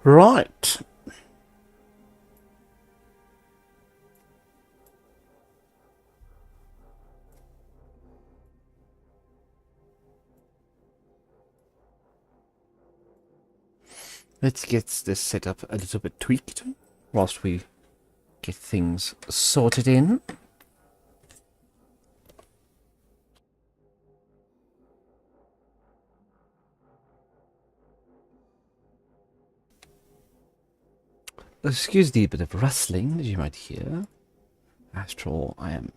Right. Let's get this set up a little bit tweaked whilst we get things sorted in. Excuse the bit of rustling that you might hear. After all, I am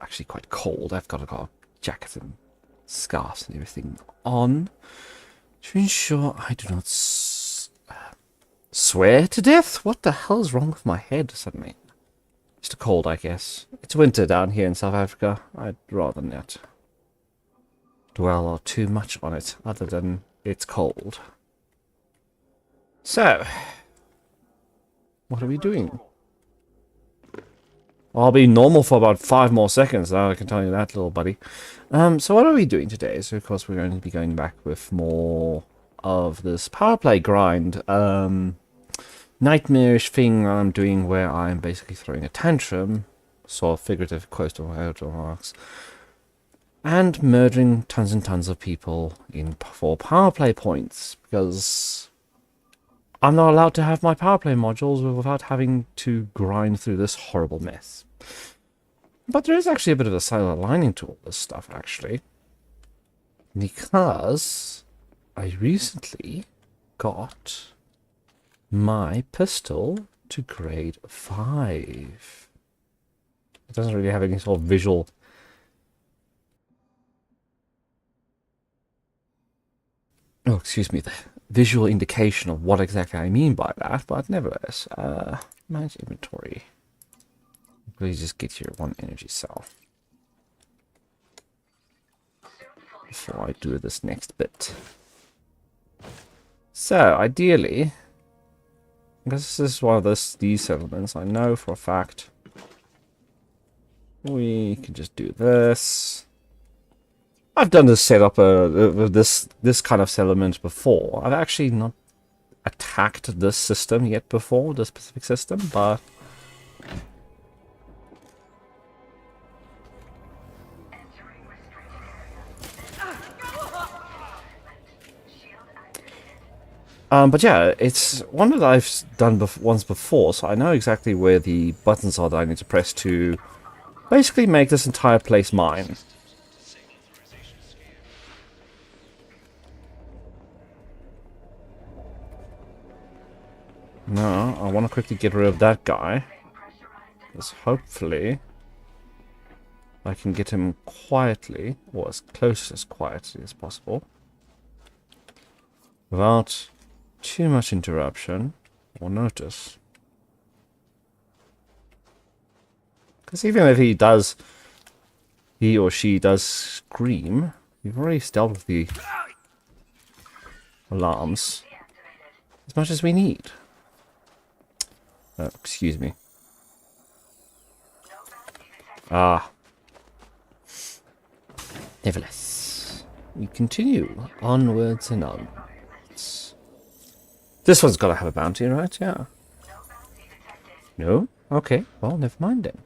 actually quite cold. I've got a jacket and scarves and everything on to ensure I do not swear to death. What the hell is wrong with my head suddenly? Just a cold, I guess. It's winter down here in South Africa. I'd rather not dwell too much on it, other than it's cold. So, what are we doing? I'll be normal for about 5 more seconds, I can tell you that, little buddy. So what are we doing today? So, of course, we're going to be going back with more of this power play grind. Nightmarish thing I'm doing where I'm basically throwing a tantrum, sort of figurative quote or remarks, and murdering tons and tons of people for power play points, because I'm not allowed to have my power play modules without having to grind through this horrible mess. But there is actually a bit of a silver lining to all this stuff, actually, because I recently got my pistol to grade 5. It doesn't really have any sort of visual the visual indication of what exactly I mean by that, but nevertheless, manage inventory. Please just get your 1 energy cell before I do this next bit. So, ideally, because this is one of these settlements, I know for a fact we can just do this. I've done this setup, this kind of settlement before. I've actually not attacked this system yet before, this specific system, but but yeah, it's one that I've done once before, so I know exactly where the buttons are that I need to press to basically make this entire place mine. No, I want to quickly get rid of that guy, because hopefully I can get him quietly, or as close as quietly as possible, without too much interruption or notice. Because even if he or she does scream, we've already dealt with the alarms as much as we need. Excuse me. Nevertheless, we continue onwards and onwards. This one's got to have a bounty, right? Yeah. No? Okay, well, never mind then.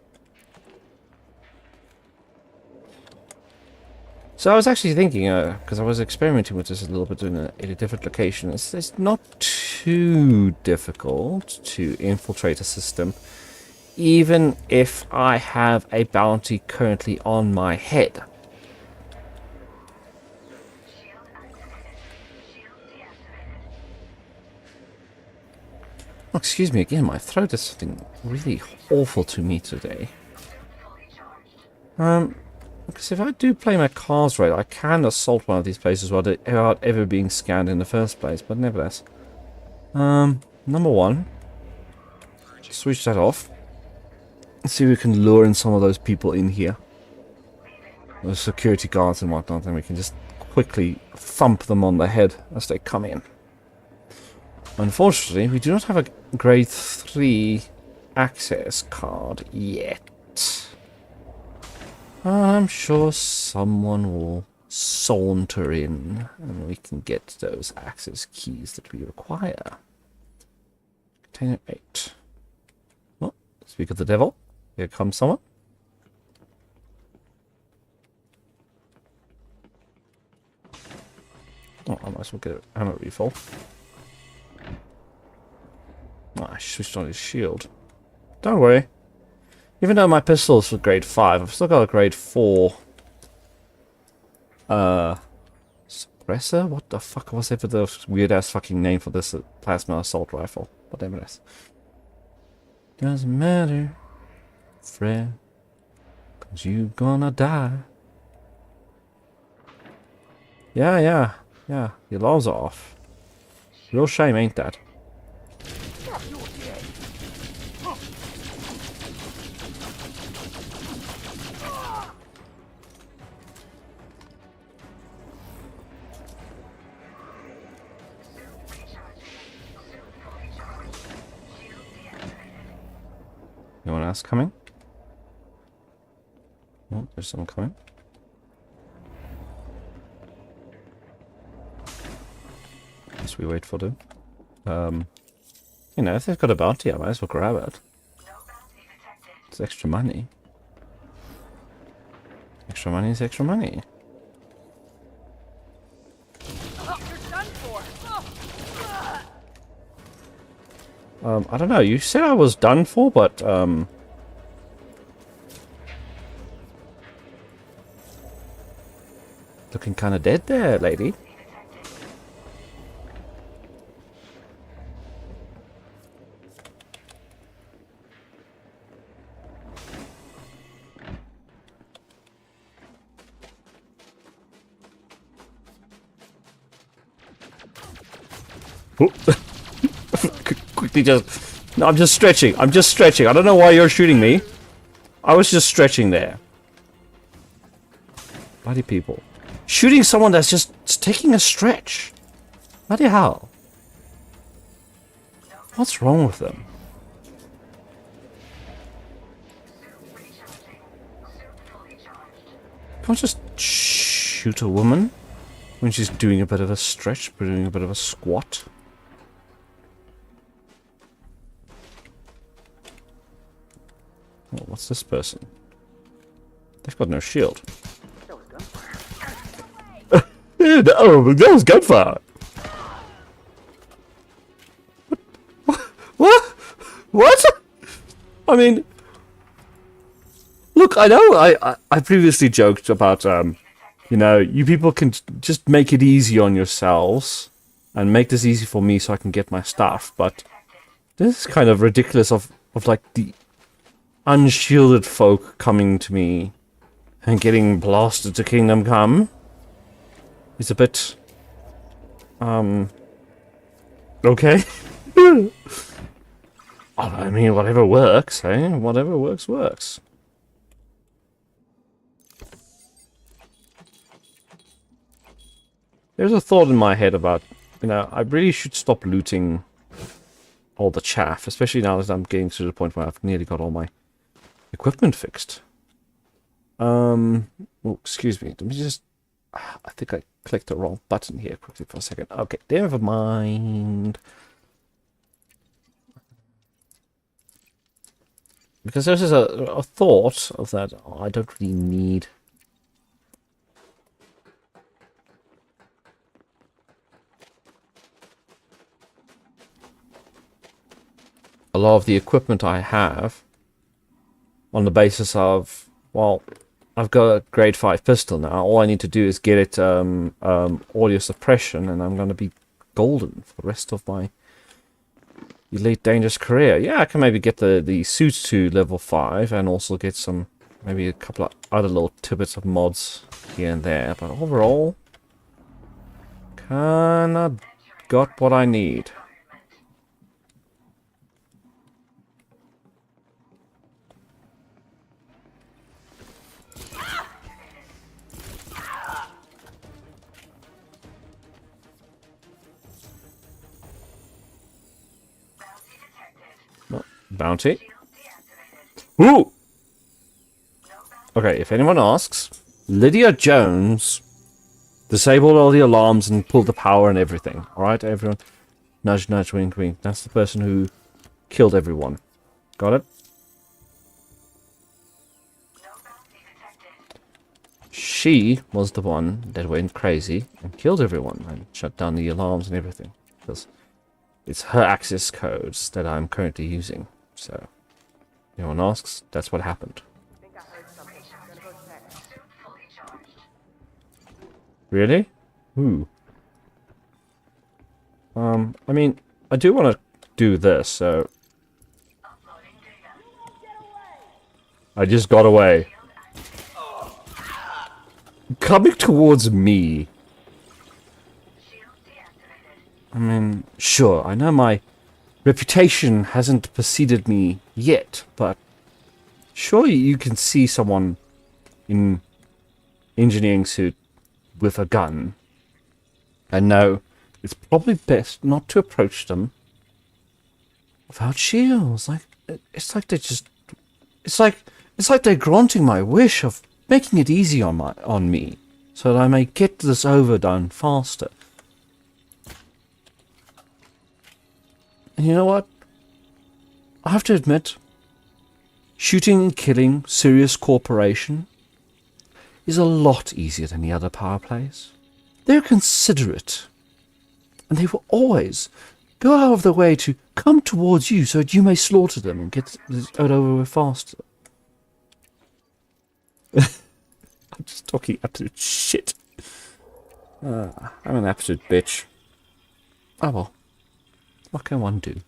So I was actually thinking, because I was experimenting with this a little bit in a different location, it's not too difficult to infiltrate a system, even if I have a bounty currently on my head. Oh, excuse me again, my throat is something really awful to me today. Because if I do play my cards right, I can assault one of these places without ever being scanned in the first place, but nevertheless. Number 1. Switch that off. Let's see if we can lure in some of those people in here. The security guards and whatnot, and we can just quickly thump them on the head as they come in. Unfortunately, we do not have a grade 3 access card yet. I'm sure someone will saunter in and we can get those access keys that we require. 10 and 8. Well, speak of the devil. Here comes someone. Oh, I might as well get an ammo refill. Oh, I switched on his shield. Don't worry. Even though my pistol is for grade 5, I've still got a grade 4. Suppressor? What the fuck was ever the weird ass fucking name for this plasma assault rifle? Whatever it is. Doesn't matter, friend. 'Cause you gonna die. Yeah. Your laws are off. Real shame, ain't that? Anyone else coming? Oh, there's someone coming. Guess we wait for them. You know, if they've got a bounty, I might as well grab it. It's extra money. Extra money is extra money. I don't know, you said I was done for, but, looking kinda dead there, lady. Quickly just... No, I'm just stretching. I'm just stretching. I don't know why you're shooting me. I was just stretching there. Bloody people. Shooting someone that's just taking a stretch. Bloody hell. What's wrong with them? Can't just shoot a woman when she's doing a bit of a stretch, doing a bit of a squat. Oh, what's this person? They've got no shield. Oh, that was gunfire. What? What? I mean, look, I know I previously joked about, you know, you people can just make it easy on yourselves and make this easy for me so I can get my stuff, but this is kind of ridiculous of like the unshielded folk coming to me and getting blasted to Kingdom Come. It's a bit, okay. I mean, whatever works, eh? Whatever works, works. There's a thought in my head about, you know, I really should stop looting all the chaff, especially now that I'm getting to the point where I've nearly got all my equipment fixed. Oh, excuse me. Let me just... I think I clicked the wrong button here quickly for a second. Okay, never mind. Because there's just a thought of that I don't really need. A lot of the equipment I have on the basis of, well, I've got a grade 5 pistol now. All I need to do is get it audio suppression, and I'm going to be golden for the rest of my Elite Dangerous career. Yeah, I can maybe get the suits to level 5 and also get some, maybe a couple of other little tidbits of mods here and there. But overall, kinda got what I need. Bounty. Ooh! Okay, if anyone asks, Lydia Jones disabled all the alarms and pulled the power and everything. Alright, everyone? Nudge, nudge, wink, wink. That's the person who killed everyone. Got it? She was the one that went crazy and killed everyone and shut down the alarms and everything. Because it's her access codes that I'm currently using. So, anyone asks, that's what happened. Really? Ooh. I mean, I do want to do this, so... I just got away. Coming towards me. I mean, sure, I know my reputation hasn't preceded me yet, but surely you can see someone in engineering suit with a gun and know it's probably best not to approach them without shields. Like, it's like they're just... It's like they're granting my wish of making it easy on me, so that I may get this overdone faster. And you know what? I have to admit, shooting and killing Sirius Corporation is a lot easier than the other power plays. They're considerate, and they will always go out of their way to come towards you so that you may slaughter them and get it over with faster. I'm just talking absolute shit. I'm an absolute bitch. Oh well. What can one do?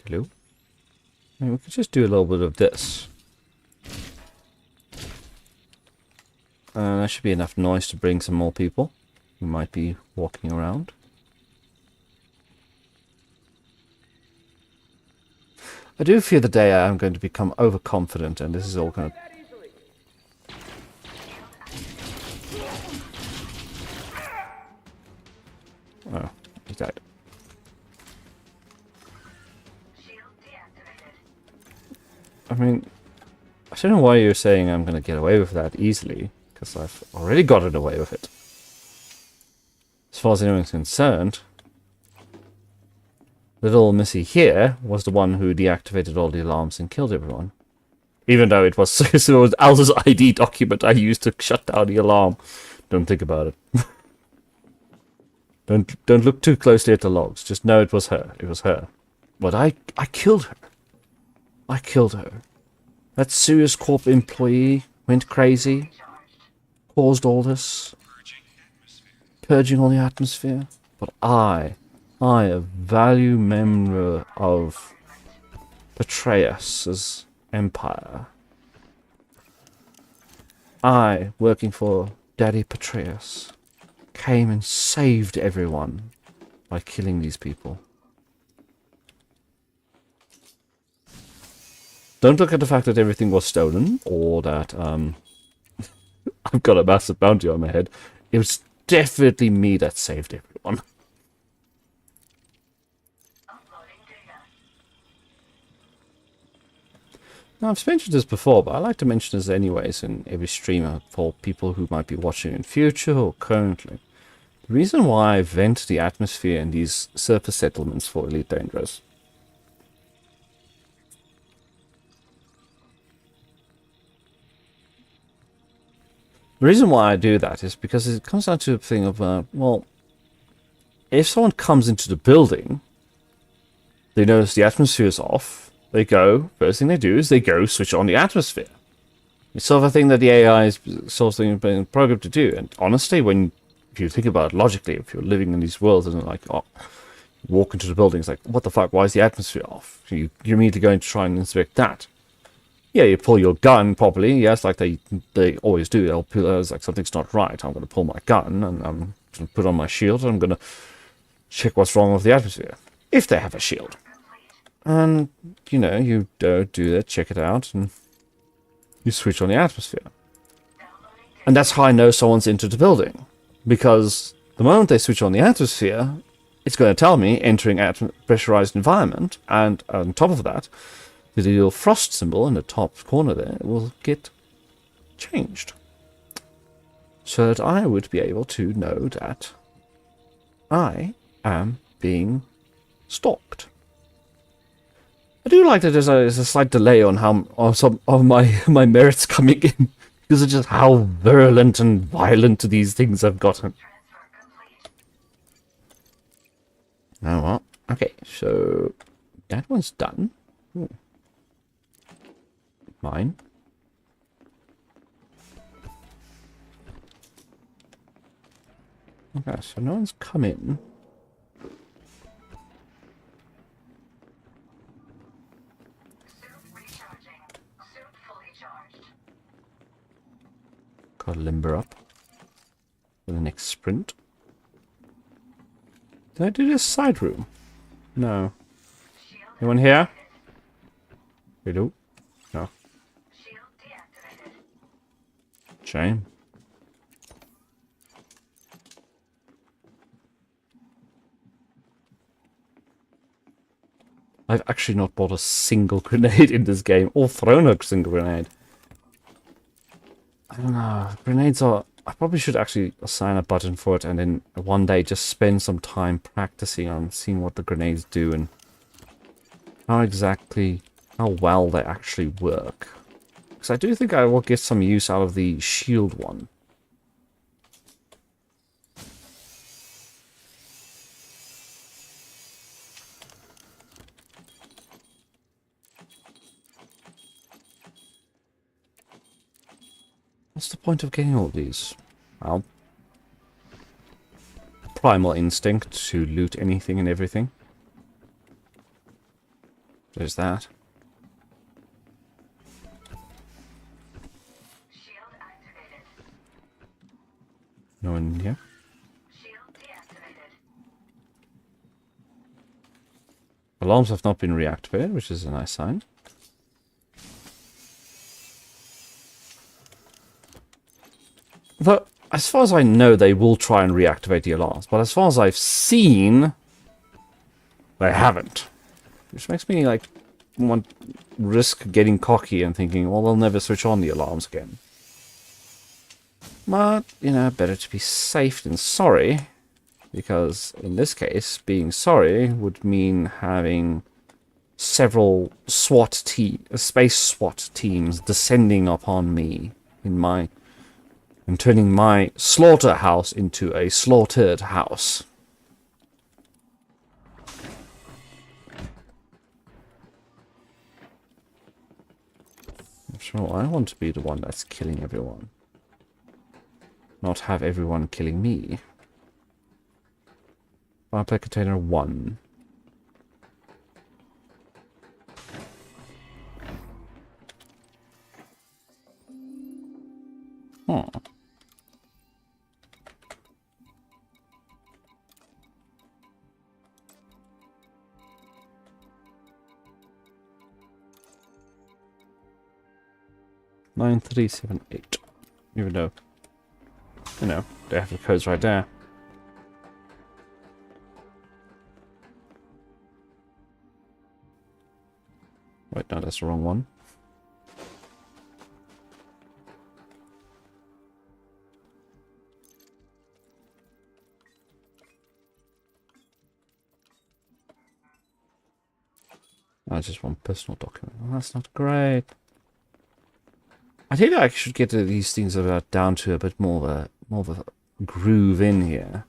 Hello? I mean, we could just do a little bit of this. That should be enough noise to bring some more people who might be walking around. I do fear the day I am going to become overconfident and this is all going to... Oh, he died. I mean, I don't know why you're saying I'm going to get away with that easily, because I've already gotten away with it. As far as anyone's concerned, little Missy here was the one who deactivated all the alarms and killed everyone. Even though it was, it was Alice's ID document I used to shut down the alarm. Don't think about it. Don't look too closely at the logs. Just know it was her. It was her. But I killed her. I killed her. That Sirius Corp employee went crazy. Caused all this. Purging all the atmosphere. But I, a value member of Petraeus' empire. I, working for Daddy Petraeus, came and saved everyone by killing these people. Don't look at the fact that everything was stolen, or that, I've got a massive bounty on my head. It was definitely me that saved everyone. Now, I've mentioned this before, but I like to mention this anyways in every streamer for people who might be watching in future or currently. The reason why I vent the atmosphere in these surface settlements for Elite Dangerous the reason why I do that is because it comes down to a thing of, well, if someone comes into the building, they notice the atmosphere is off, they go, first thing they do is they go switch on the atmosphere. It's sort of a thing that the AI is sort of been programmed to do, and honestly, if you think about it logically, if you're living in these worlds and like, oh, you walk into the building, it's like, what the fuck, why is the atmosphere off? You immediately going to try and inspect that. Yeah, you pull your gun properly, yes, like they always do. They'll pull, it's like, something's not right. I'm going to pull my gun, and I'm going to put on my shield, and I'm going to check what's wrong with the atmosphere. If they have a shield. And, you know, you do that, check it out, and you switch on the atmosphere. And that's how I know someone's entered the building. Because the moment they switch on the atmosphere, it's going to tell me entering pressurized environment, and on top of that, the little frost symbol in the top corner there will get changed. So that I would be able to know that I am being stalked. I do like that there's a slight delay on some of my merits coming in, because of just how virulent and violent these things have gotten. Now what? Okay, so that one's done. Ooh. Mine. Okay, so no one's come in. Gotta limber up for the next sprint. Did I do this side room? No. Anyone here? Hello? No. Shame. I've actually not bought a single grenade in this game, or thrown a single grenade. I don't know. Grenades are... I probably should actually assign a button for it and then one day just spend some time practicing on seeing what the grenades do and how well they actually work. Because I do think I will get some use out of the shield one. What's the point of getting all these? Well, primal instinct to loot anything and everything. There's that. Shield activated. No one here? Shield deactivated. Alarms have not been reactivated, which is a nice sign. Though, as far as I know, they will try and reactivate the alarms. But as far as I've seen, they haven't. Which makes me, like, risk getting cocky and thinking, well, they'll never switch on the alarms again. But, you know, better to be safe than sorry. Because, in this case, being sorry would mean having several space SWAT teams descending upon me and turning my slaughterhouse into a slaughtered house. I'm sure I want to be the one that's killing everyone. Not have everyone killing me. Powerplay container 1. Huh. Nine 378. Even though, you know, they have the codes right there. Wait, no, that's the wrong one. I just want personal document. Well, that's not great. I think I should get these things down to a bit more of a groove in here.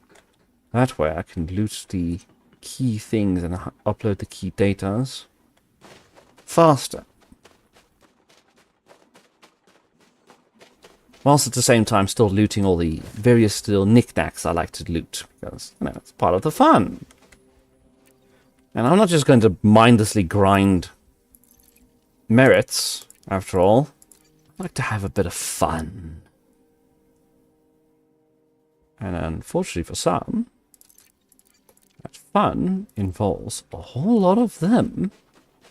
That way I can loot the key things and upload the key datas faster. Whilst at the same time still looting all the various little knickknacks I like to loot. Because, you know, it's part of the fun. And I'm not just going to mindlessly grind merits, after all. I like to have a bit of fun. And unfortunately for some, that fun involves a whole lot of them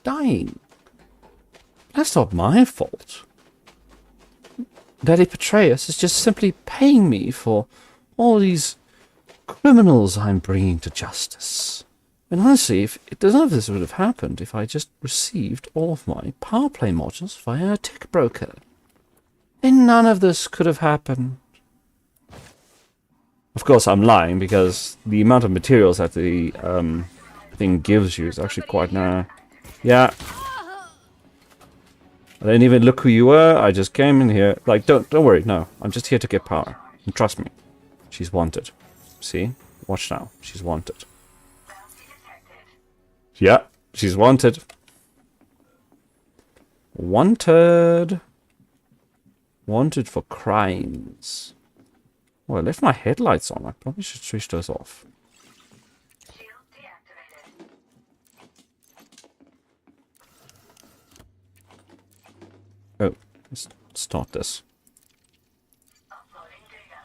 dying. That's not my fault. Daddy Petraeus is just simply paying me for all these criminals I'm bringing to justice. And honestly, if none of this would have happened if I just received all of my powerplay modules via a tech broker. And none of this could have happened. Of course, I'm lying, because the amount of materials that the thing gives you is actually quite narrow. Yeah. I didn't even look who you were. I just came in here. Like, don't worry. No, I'm just here to get power. And trust me, she's wanted. See? Watch now. She's wanted. Yeah, she's wanted. Wanted. Wanted for crimes. Well, I left my headlights on. I probably should switch those off. Shield deactivated. Oh, let's start this. Uploading data.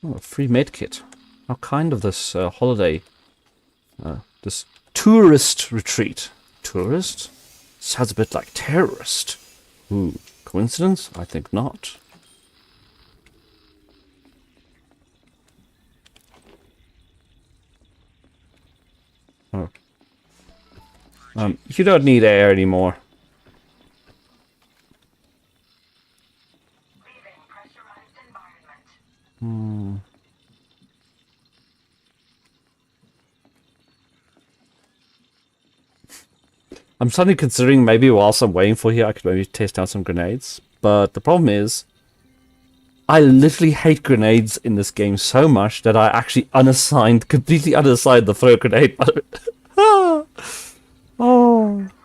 Oh, a free med kit. How kind of this holiday. This tourist retreat. Tourist? Sounds a bit like terrorist. Ooh, coincidence? I think not. Oh. You don't need air anymore. Leaving pressurized environment. I'm suddenly considering maybe whilst I'm waiting for here, I could maybe test out some grenades. But the problem is, I literally hate grenades in this game so much that I actually completely unassigned the throw grenade button. Oh,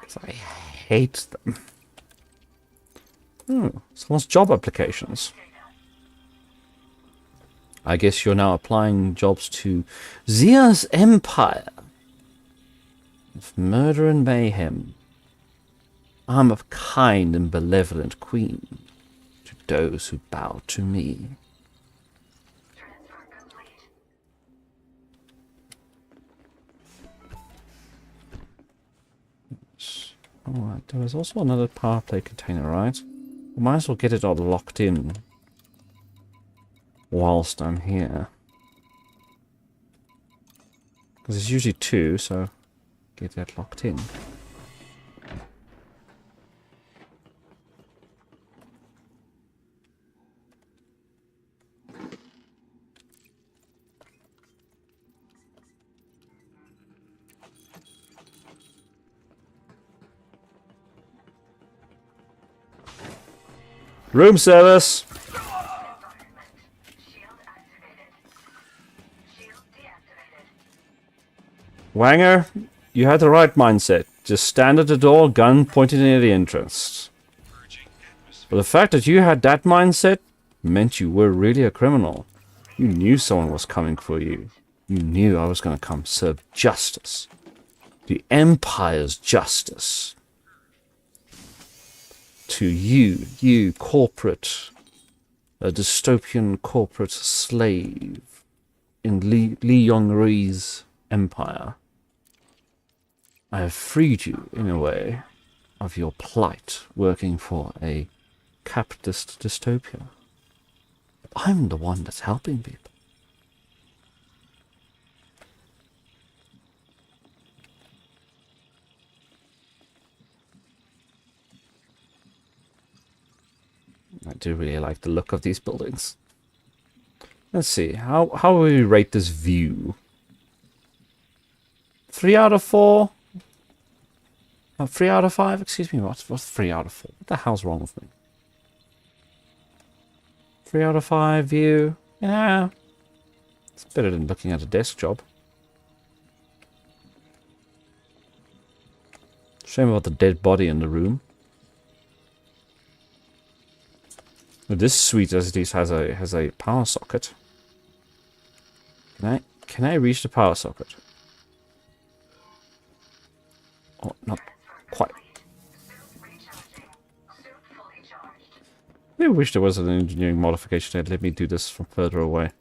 because I hate them. Oh, someone's job applications. I guess you're now applying jobs to Zia's Empire of murder and mayhem. I'm a kind and benevolent queen to those who bow to me. Transfer complete. Alright, there was also another power play container, right? I might as well get it all locked in whilst I'm here. Because there's usually two, so get that locked in. Room service! Environment. Shield activated. Shield deactivated. Wanger, you had the right mindset. Just stand at the door, gun pointed near the entrance. But the fact that you had that mindset meant you were really a criminal. You knew someone was coming for you. You knew I was going to come serve justice. The Empire's justice. To you, you corporate, a dystopian corporate slave in Li Yongri's empire. I have freed you, in a way, of your plight working for a capitalist dystopia. I'm the one that's helping people. I do really like the look of these buildings. Let's see, how will we rate this view? 3 out of 4? 3 out of 5? Excuse me, what's 3 out of 4? What the hell's wrong with me? 3 out of 5 view? Yeah. It's better than looking at a desk job. Shame about the dead body in the room. But this suite as it is has a power socket. Can I reach the power socket? Oh, not quite. Suit recharging. Suit fully charged. I wish there was an engineering modification that let me do this from further away.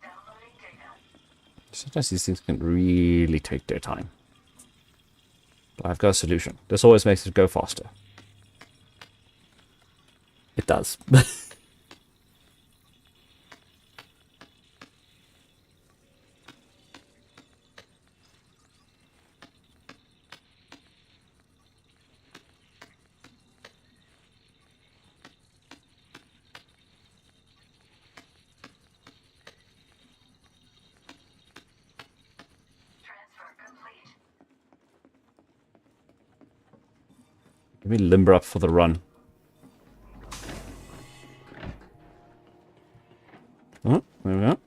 Downloading data. Sometimes these things can really take their time. But I've got a solution. This always makes it go faster. It does. Let me limber up for the run. Oh, there we go.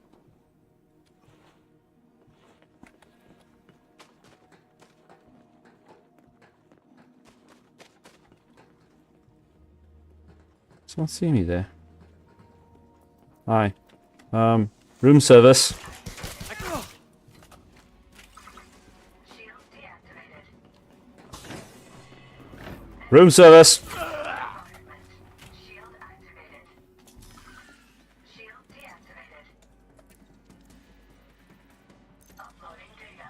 Someone see me there. Hi. Room service. Shield deactivated. Room service. Environment. Shield activated. Shield deactivated. Uploading data.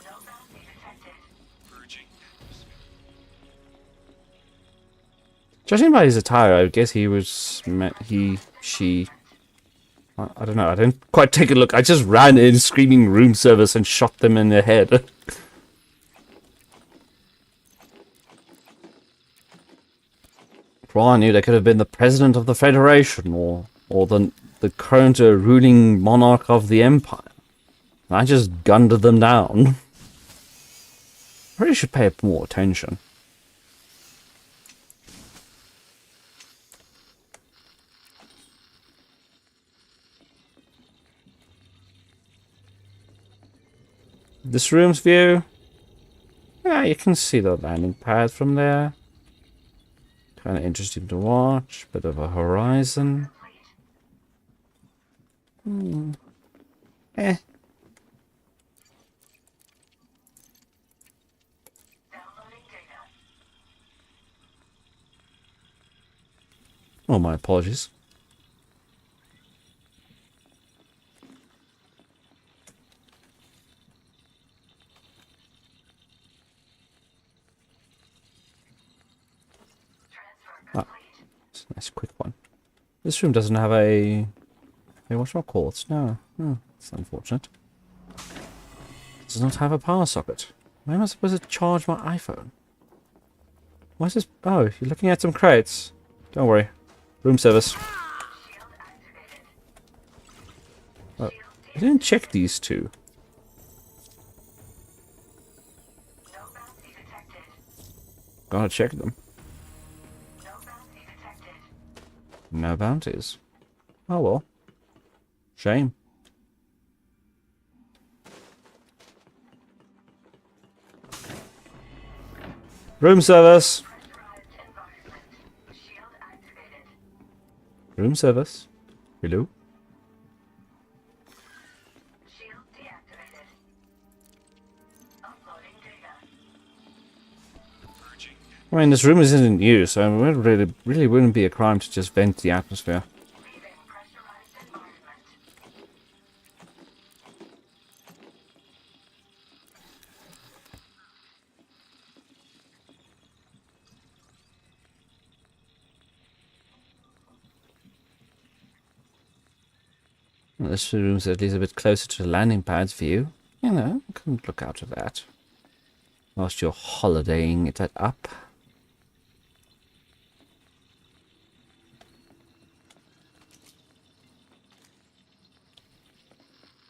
No bounty detected. Judging by his attire, I guess he was she. I don't know. I didn't quite take a look. I just ran in screaming room service and shot them in the head. For all I knew, they could have been the president of the Federation or the current ruling monarch of the Empire. And I just gunned them down. I really should pay more attention. This room's view. Yeah, you can see the landing pad from there. Kind of interesting to watch. Bit of a horizon. Eh. Downloading data. Oh, my apologies. Transfer complete. It's a nice quick one. This room doesn't have a whatchamacallit. No. Oh, it's unfortunate. It does not have a power socket. Where am I supposed to charge my iPhone? Why is this? Oh, you're looking at some crates. Don't worry. Room service. Shield activated. Oh, Shield I didn't check these two. No bounty detected. Gotta check them. No bounty detected. No bounties. Oh well. Shame. Room service. Pressurized environment. Shield activated. Room service. Hello. Shield deactivated. Uploading data. I mean, this room isn't in use, so it really wouldn't be a crime to just vent the atmosphere. Leaving pressurized environment. Well, this room's at least a bit closer to the landing pad's view. You know, I can look out of that. Whilst you're holidaying it up.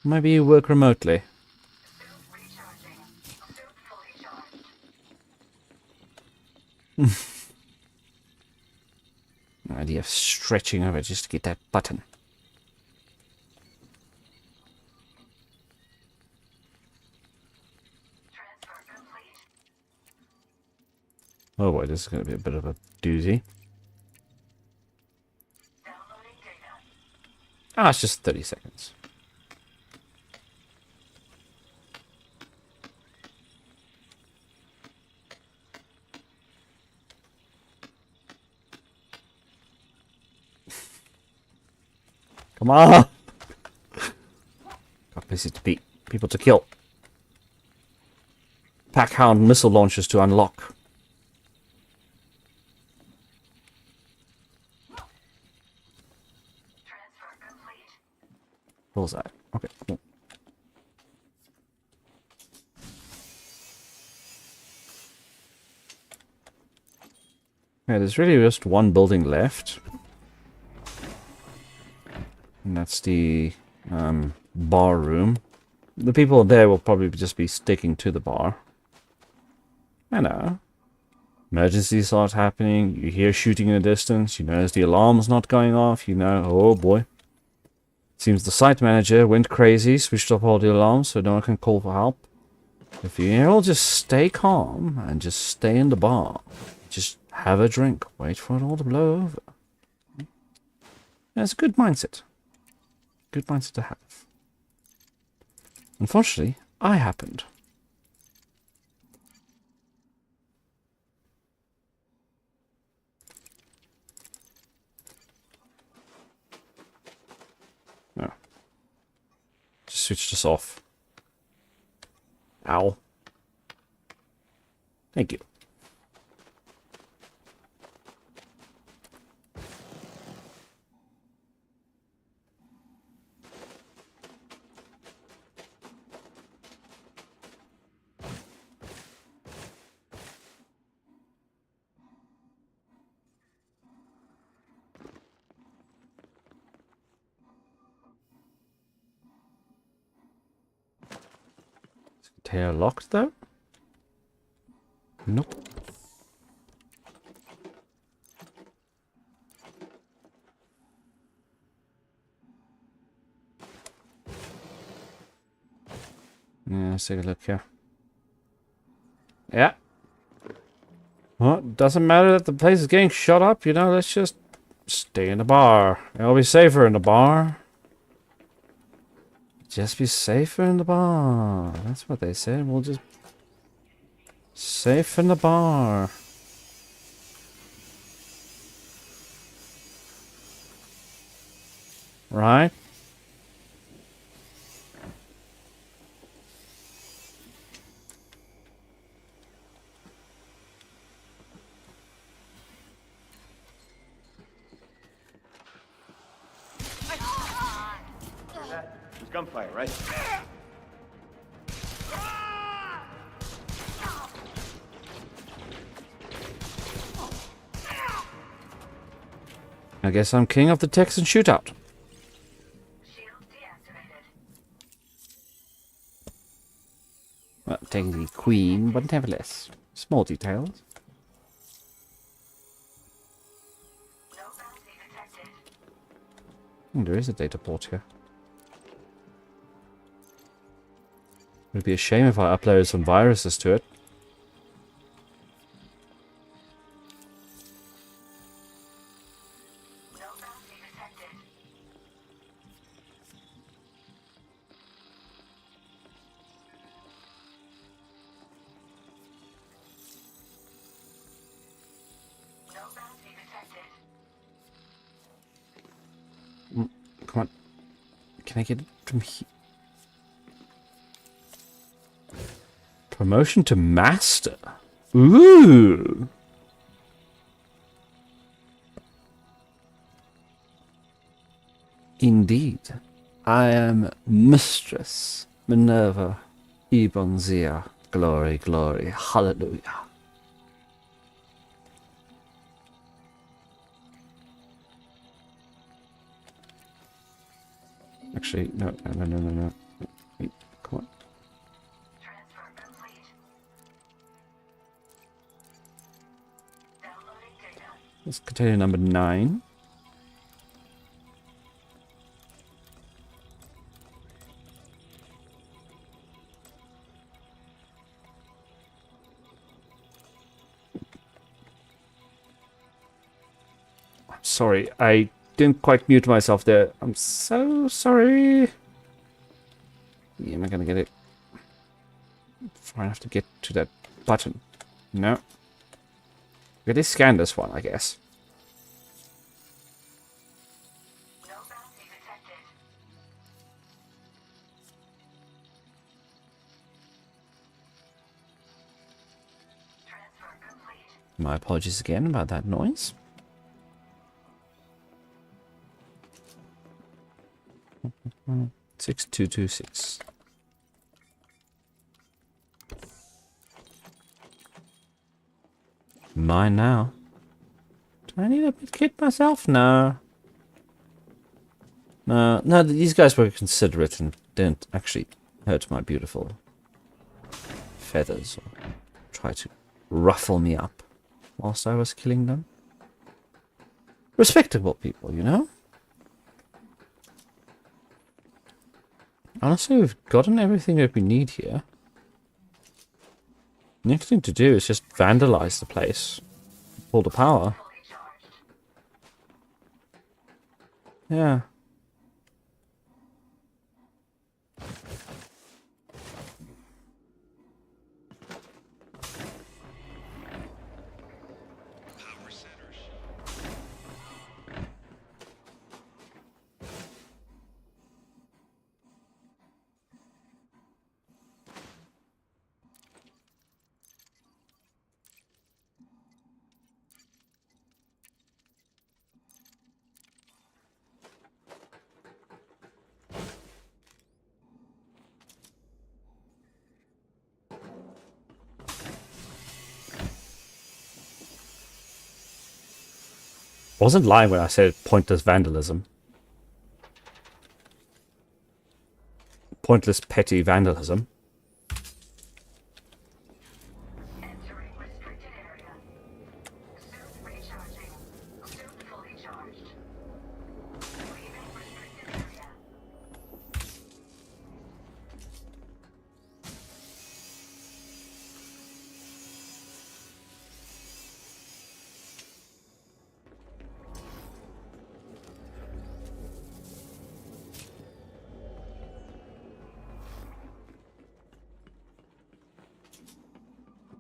Maybe you work remotely. Suit recharging. Suit fully charged. The idea of stretching over just to get that button. Transfer complete. Oh boy, this is going to be a bit of a doozy. Downloading data. Ah, it's just 30 seconds. Come on! Got places to beat. People to kill. Packhound missile launchers to unlock. Transfer complete. What was that? Okay, cool. Yeah, there's really just one building left. And that's the bar room. The people there will probably just be sticking to the bar. I know. Emergency starts happening, you hear shooting in the distance, you notice the alarm's not going off, you know, oh boy. Seems the site manager went crazy, switched off all the alarms so no one can call for help. If you all just stay calm and just stay in the bar, just have a drink, wait for it all to blow over. That's a good mindset. Good mindset to have. Unfortunately, I happened. No. Just switch this off. Ow. Thank you. Container locked though? Nope. Yeah, let's take a look here. Yeah. Well, it doesn't matter that the place is getting shut up, you know, let's just stay in the bar. It'll be safer in the bar. Just be safer in the bar. That's what they said. We'll just... safe in the bar. Right? It's gunfire, right? I guess I'm king of the Texan shootout. Shield deactivated. Well, technically queen, but nevertheless. Small details. No bounty detected. There is a data port here. It would be a shame if I uploaded some viruses to it. No bounty detected. No bounty detected. Come on. Can I get it from here? Promotion to master. Ooh. Indeed. I am Mistress Minerva Ebonzia. Glory, glory, hallelujah. Actually, no. Wait, come on. Transfer complete. Downloading data. That's container number 9. I'm sorry, I didn't quite mute myself there. I'm so sorry. Yeah, am I gonna get it far enough to get to that button? No. We gotta scan this one, I guess. No bounty detected. Transfer complete. My apologies again about that noise. Mm, 6226. Mine now. Do I need a kit myself? No. No, these guys were considerate and didn't actually hurt my beautiful feathers or try to ruffle me up whilst I was killing them. Respectable people, you know? Honestly, we've gotten everything that we need here. Next thing to do is just vandalize the place. Pull the power. Fully charged. Yeah. Power centers. I wasn't lying when I said pointless vandalism. Pointless petty vandalism. Entering restricted area. Suit recharging. Suit fully charged. Leaving restricted area.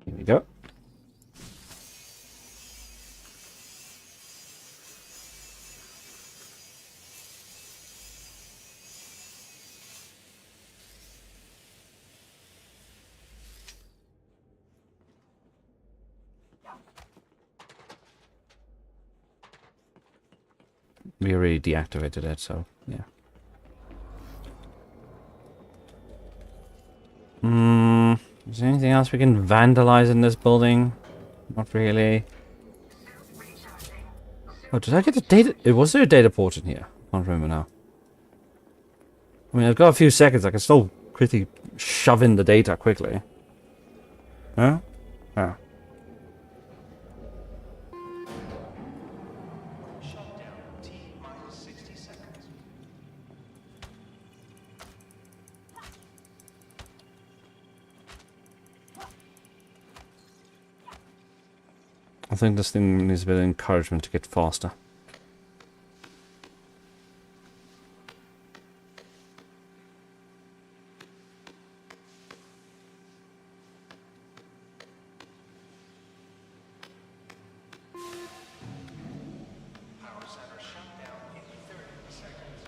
Here we go. We already deactivated it, so yeah. Is there anything else we can vandalize in this building? Not really. Suit recharging. Oh, did I get a data? Was there a data port in here? I can't remember now. I mean, I've got a few seconds. I can still quickly shove in the data quickly. Huh? Ah. Shutdown. T minus 60 seconds. I think this thing needs a bit of encouragement to get faster. Power center shutdown in 30 seconds.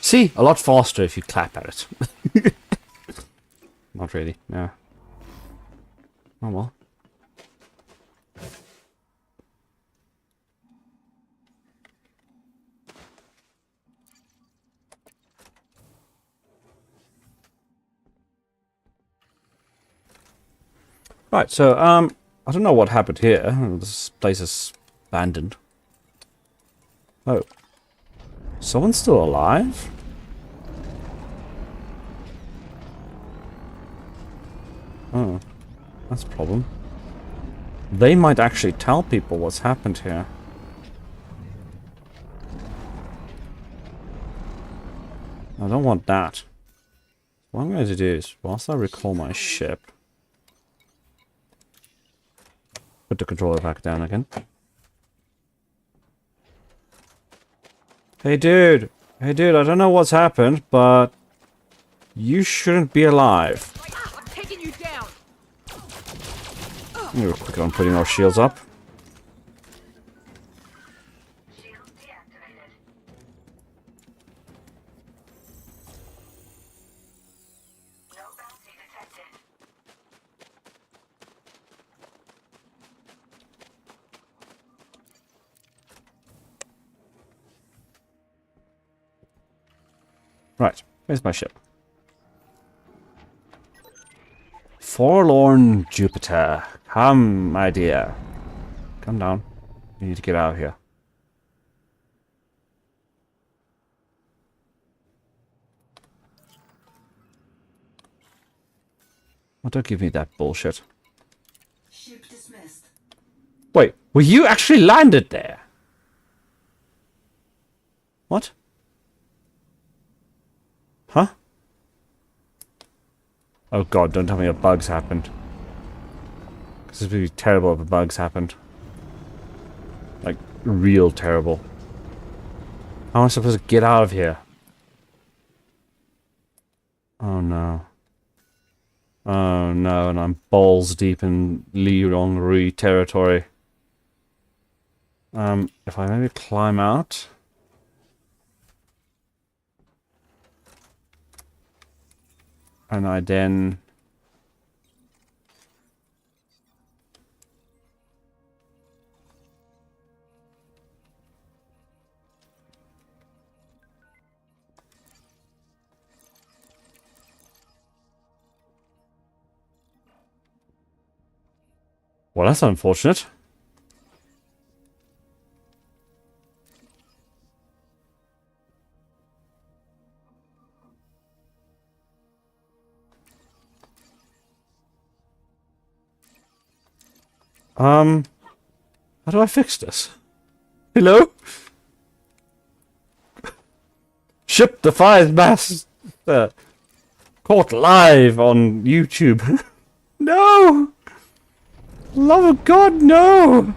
See? A lot faster if you clap at it. Not really, yeah. Oh well. Right, so, I don't know what happened here. This place is abandoned. Oh. Someone's still alive? Oh. That's a problem. They might actually tell people what's happened here. I don't want that. What I'm going to do is, whilst I recall my ship, put the controller back down again. Hey dude! Hey dude, I don't know what's happened, but you shouldn't be alive. I'm taking you down. We were quick on putting our shields up. Shields deactivated. Right, where's my ship? Forlorn Jupiter. Come, my dear. Come down. We need to get out of here. Oh, don't give me that bullshit. Ship dismissed. Wait, were you actually landed there? What? Huh? Oh god, don't tell me a bug's happened. This would be terrible if a bug's happened. Like, real terrible. How am I supposed to get out of here? Oh no. Oh no, and I'm balls deep in Li Rongri territory. If I maybe climb out... And I then... Well, that's unfortunate. How do I fix this? Hello? Ship defies mass... caught live on YouTube. No! Love of God, no!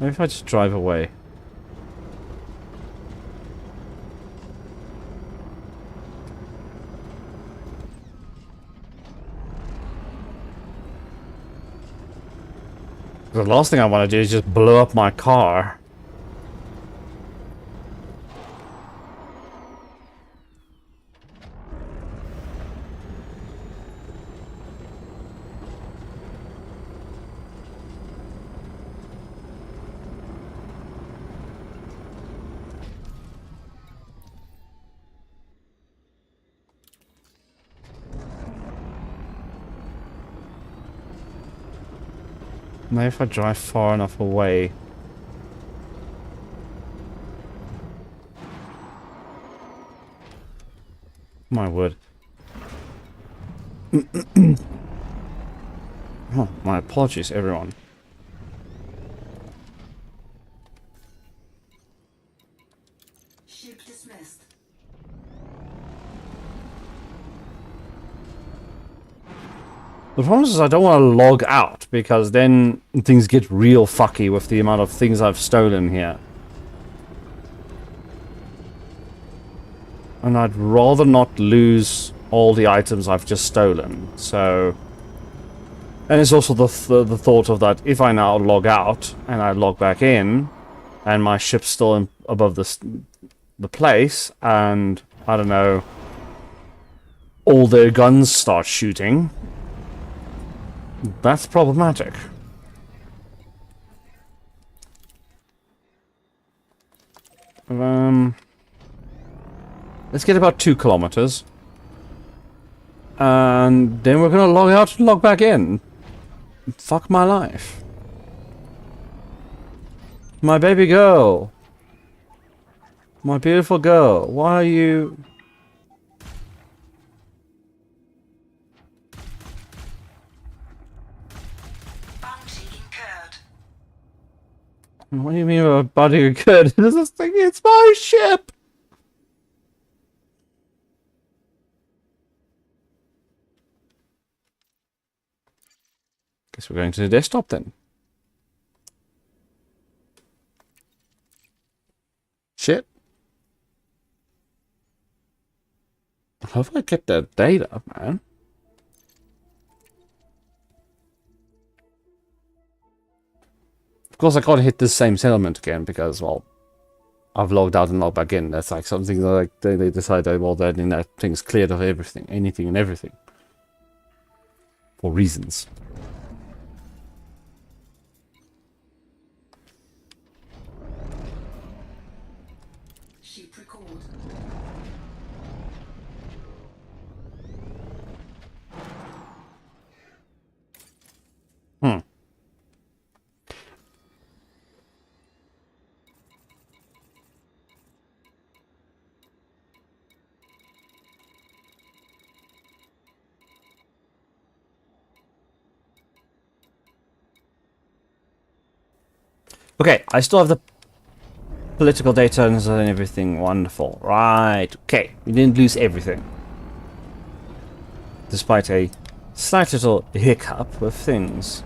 Maybe if I just drive away. The last thing I want to do is just blow up my car. Maybe if I drive far enough away. My word. Oh, my apologies, everyone. Ship dismissed. The problem is I don't want to log out, because then things get real fucky with the amount of things I've stolen here. And I'd rather not lose all the items I've just stolen, so... And it's also the thought of that if I now log out, and I log back in, and my ship's still above the place, and, I don't know, all their guns start shooting... That's problematic. Let's get about 2 kilometers. And then we're gonna log out and log back in. Fuck my life. My baby girl. My beautiful girl. Why are you... Bounty incurred. What do you mean by buddy good? This is thing, it's my ship! Guess we're going to the desktop then. Shit. How do I get that data, man? Of course, I can't hit this same settlement again because, well, I've logged out and logged back in. That's like something like they decide that, well, then that thing's cleared of everything, anything and everything. For reasons. Okay, I still have the political data and everything. Wonderful. Right. Okay, we didn't lose everything. Despite a slight little hiccup with things.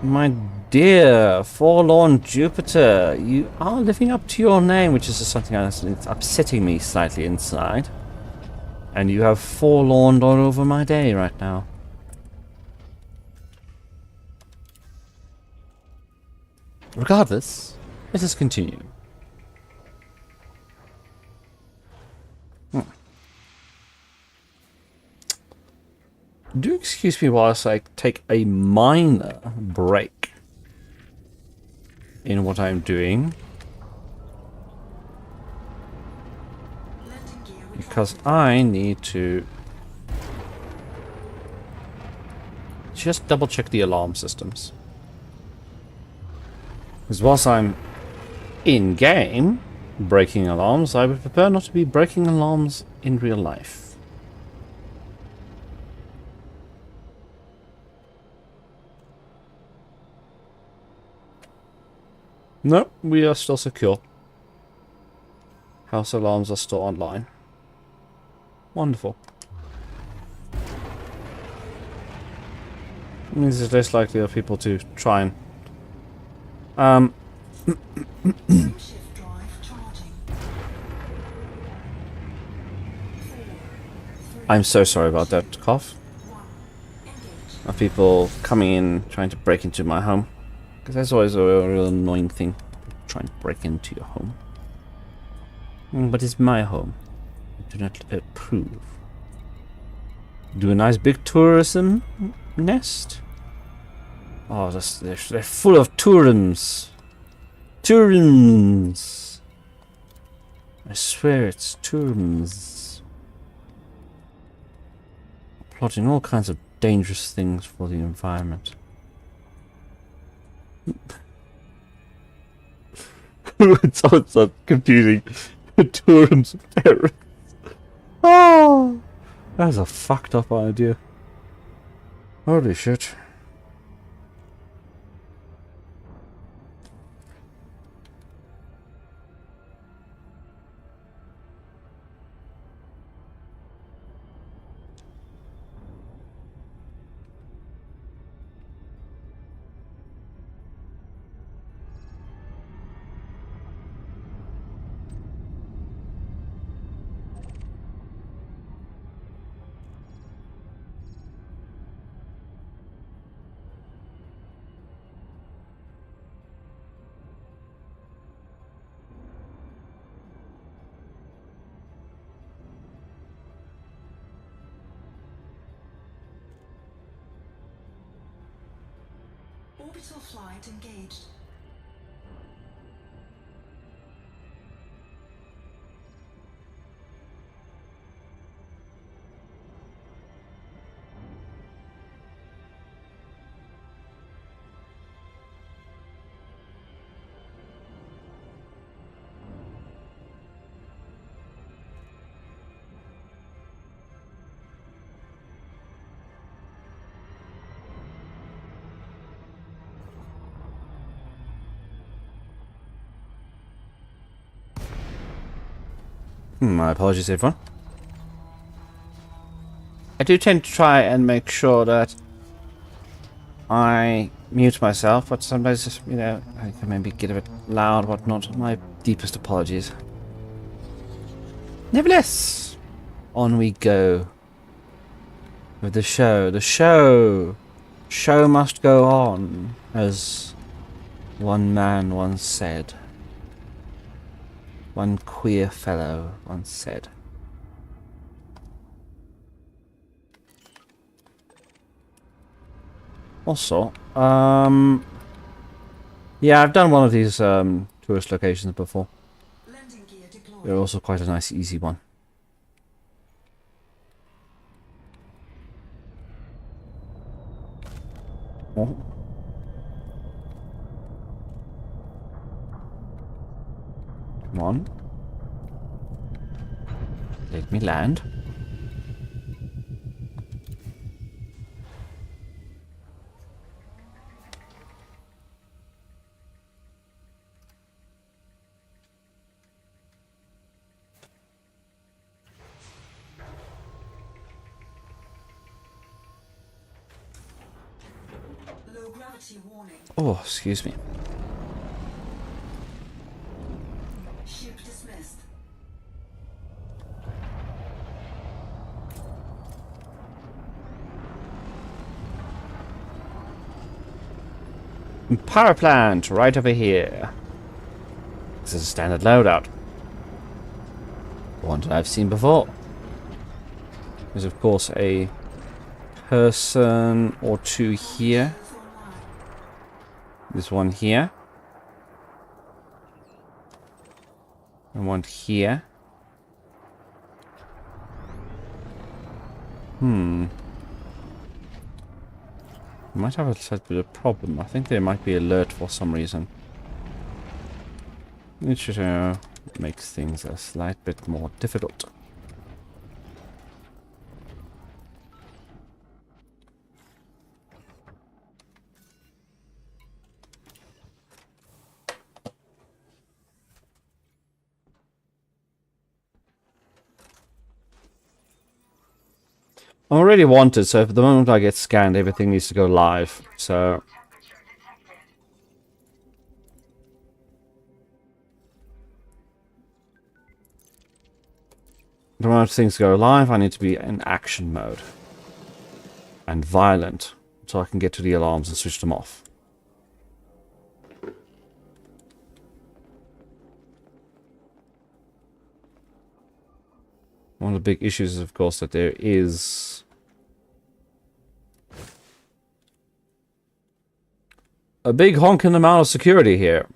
My dear forlorn Jupiter, you are living up to your name, which is just something that's upsetting me slightly inside. And you have forlorned all over my day right now. Regardless, let us continue. Do excuse me whilst I take a minor break in what I'm doing. Landing gear Because I need to just double check the alarm systems. Because whilst I'm in game breaking alarms, I would prefer not to be breaking alarms in real life. No, we are still secure. House alarms are still online. Wonderful. It means it's less likely of people to try and shift drive charging. 4, 3, I'm so sorry about that cough. 1. Engage. Of people coming in trying to break into my home. Because that's always a real annoying thing. Trying to break into your home. But it's my home. I do not approve. Do a nice big tourism nest. Oh, they're full of tourims. Tourims. I swear it's tourims. Plotting all kinds of dangerous things for the environment. It's all so confusing. Tourims parents. Oh, that's a fucked up idea. Holy shit. Orbital flight engaged. My apologies, everyone. I do tend to try and make sure that I mute myself, but sometimes, you know, I can maybe get a bit loud, whatnot. My deepest apologies. Nevertheless, on we go with the show. The show must go on, as one man once said. One queer fellow once said. Also, yeah, I've done one of these tourist locations before. Landing gear deployed. They're also quite a nice, easy one. Oh. Come on. Let me land. Gravity warning. Oh, excuse me. Ship dismissed. Power plant right over here. This is a standard loadout. One that I've seen before. There's of course a person or two here. Is online. There's one here. And one here. Might have a slight bit of problem. I think they might be alert for some reason. Which makes things a slight bit more difficult. I'm already wanted, so if the moment I get scanned, everything needs to go live. So Temperature detected. the moment things go live, I need to be in action mode. And violent, so I can get to the alarms and switch them off. One of the big issues is, of course, that there is a big honking amount of security here.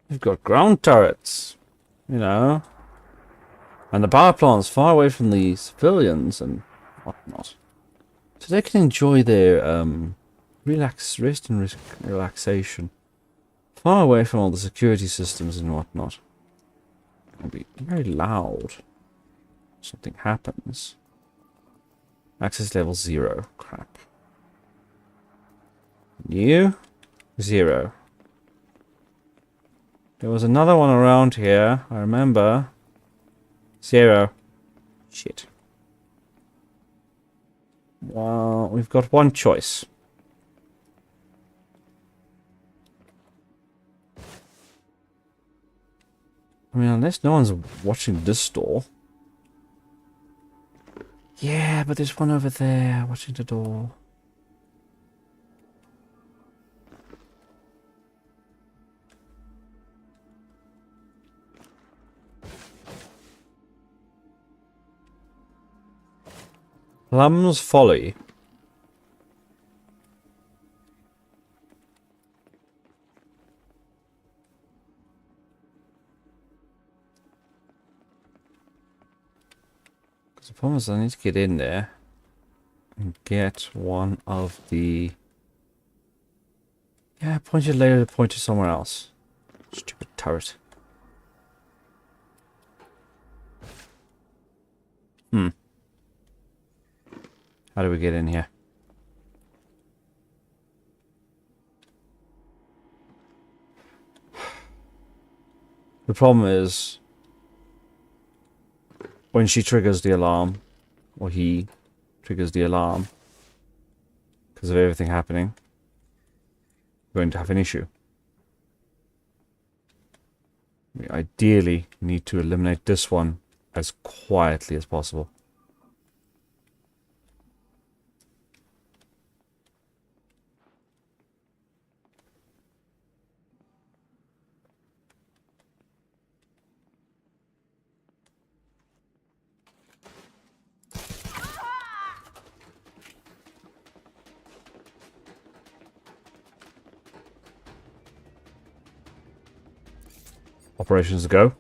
You've got ground turrets, you know, and the power plant's far away from the civilians and whatnot, so they can enjoy their rest and relaxation, far away from all the security systems and whatnot. It'll be very loud. Something happens. Access level 0. Crap. New? 0. There was another one around here, I remember. 0. Shit. Well, we've got one choice. I mean, unless no one's watching this door. Yeah, but there's one over there watching the door. Plum's Folly. The problem is I need to get in there and get one of the... Yeah, point it later to point to somewhere else. Stupid turret. How do we get in here? The problem is when she triggers the alarm, or he triggers the alarm, because of everything happening, we're going to have an issue. We ideally need to eliminate this one as quietly as possible. Operations go.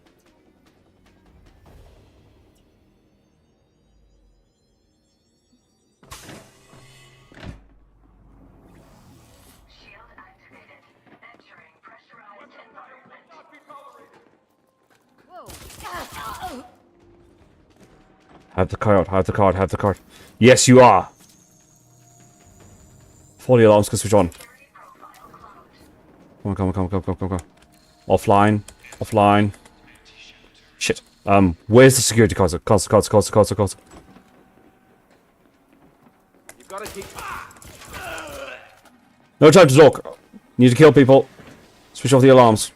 Shield activated. Entering pressurized environment. Have the card, have the card, have the card. Yes, you are! Before the alarms can switch on. Security profile closed. Come on, come on, come on, come on, come on, come on. Offline. Offline. Shit. Where's the security console? Console. You've got to keep. No time to talk. Need to kill people. Switch off the alarms.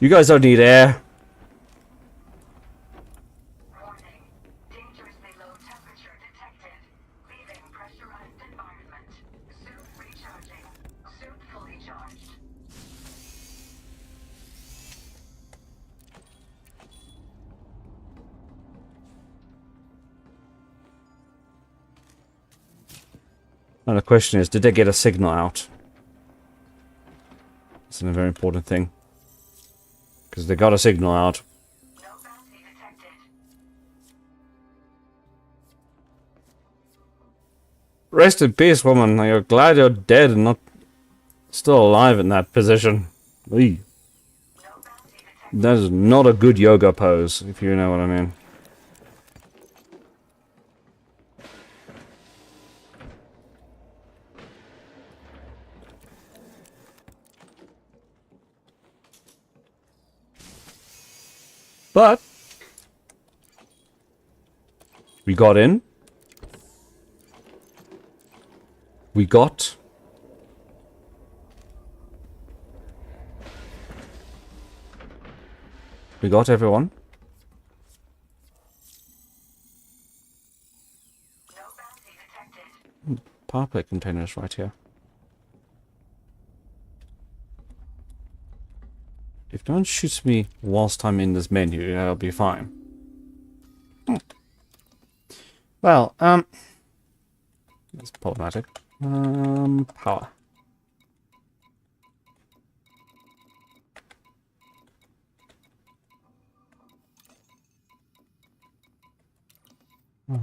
You guys don't need air. Warning. Dangerously low temperature detected. Leaving pressurized environment. Suit recharging. Suit fully charged. And the question is, did they get a signal out? That's a very important thing. Because they got a signal out. No bounty detected. Rest in peace, woman. You're glad you're dead and not still alive in that position. Eee. No bounty detected. That is not a good yoga pose, if you know what I mean. But we got in. We got everyone. No bounty detected. Powerplay containers right here. If no one shoots me whilst I'm in this menu, I'll be fine. Well, that's problematic. Power. Do.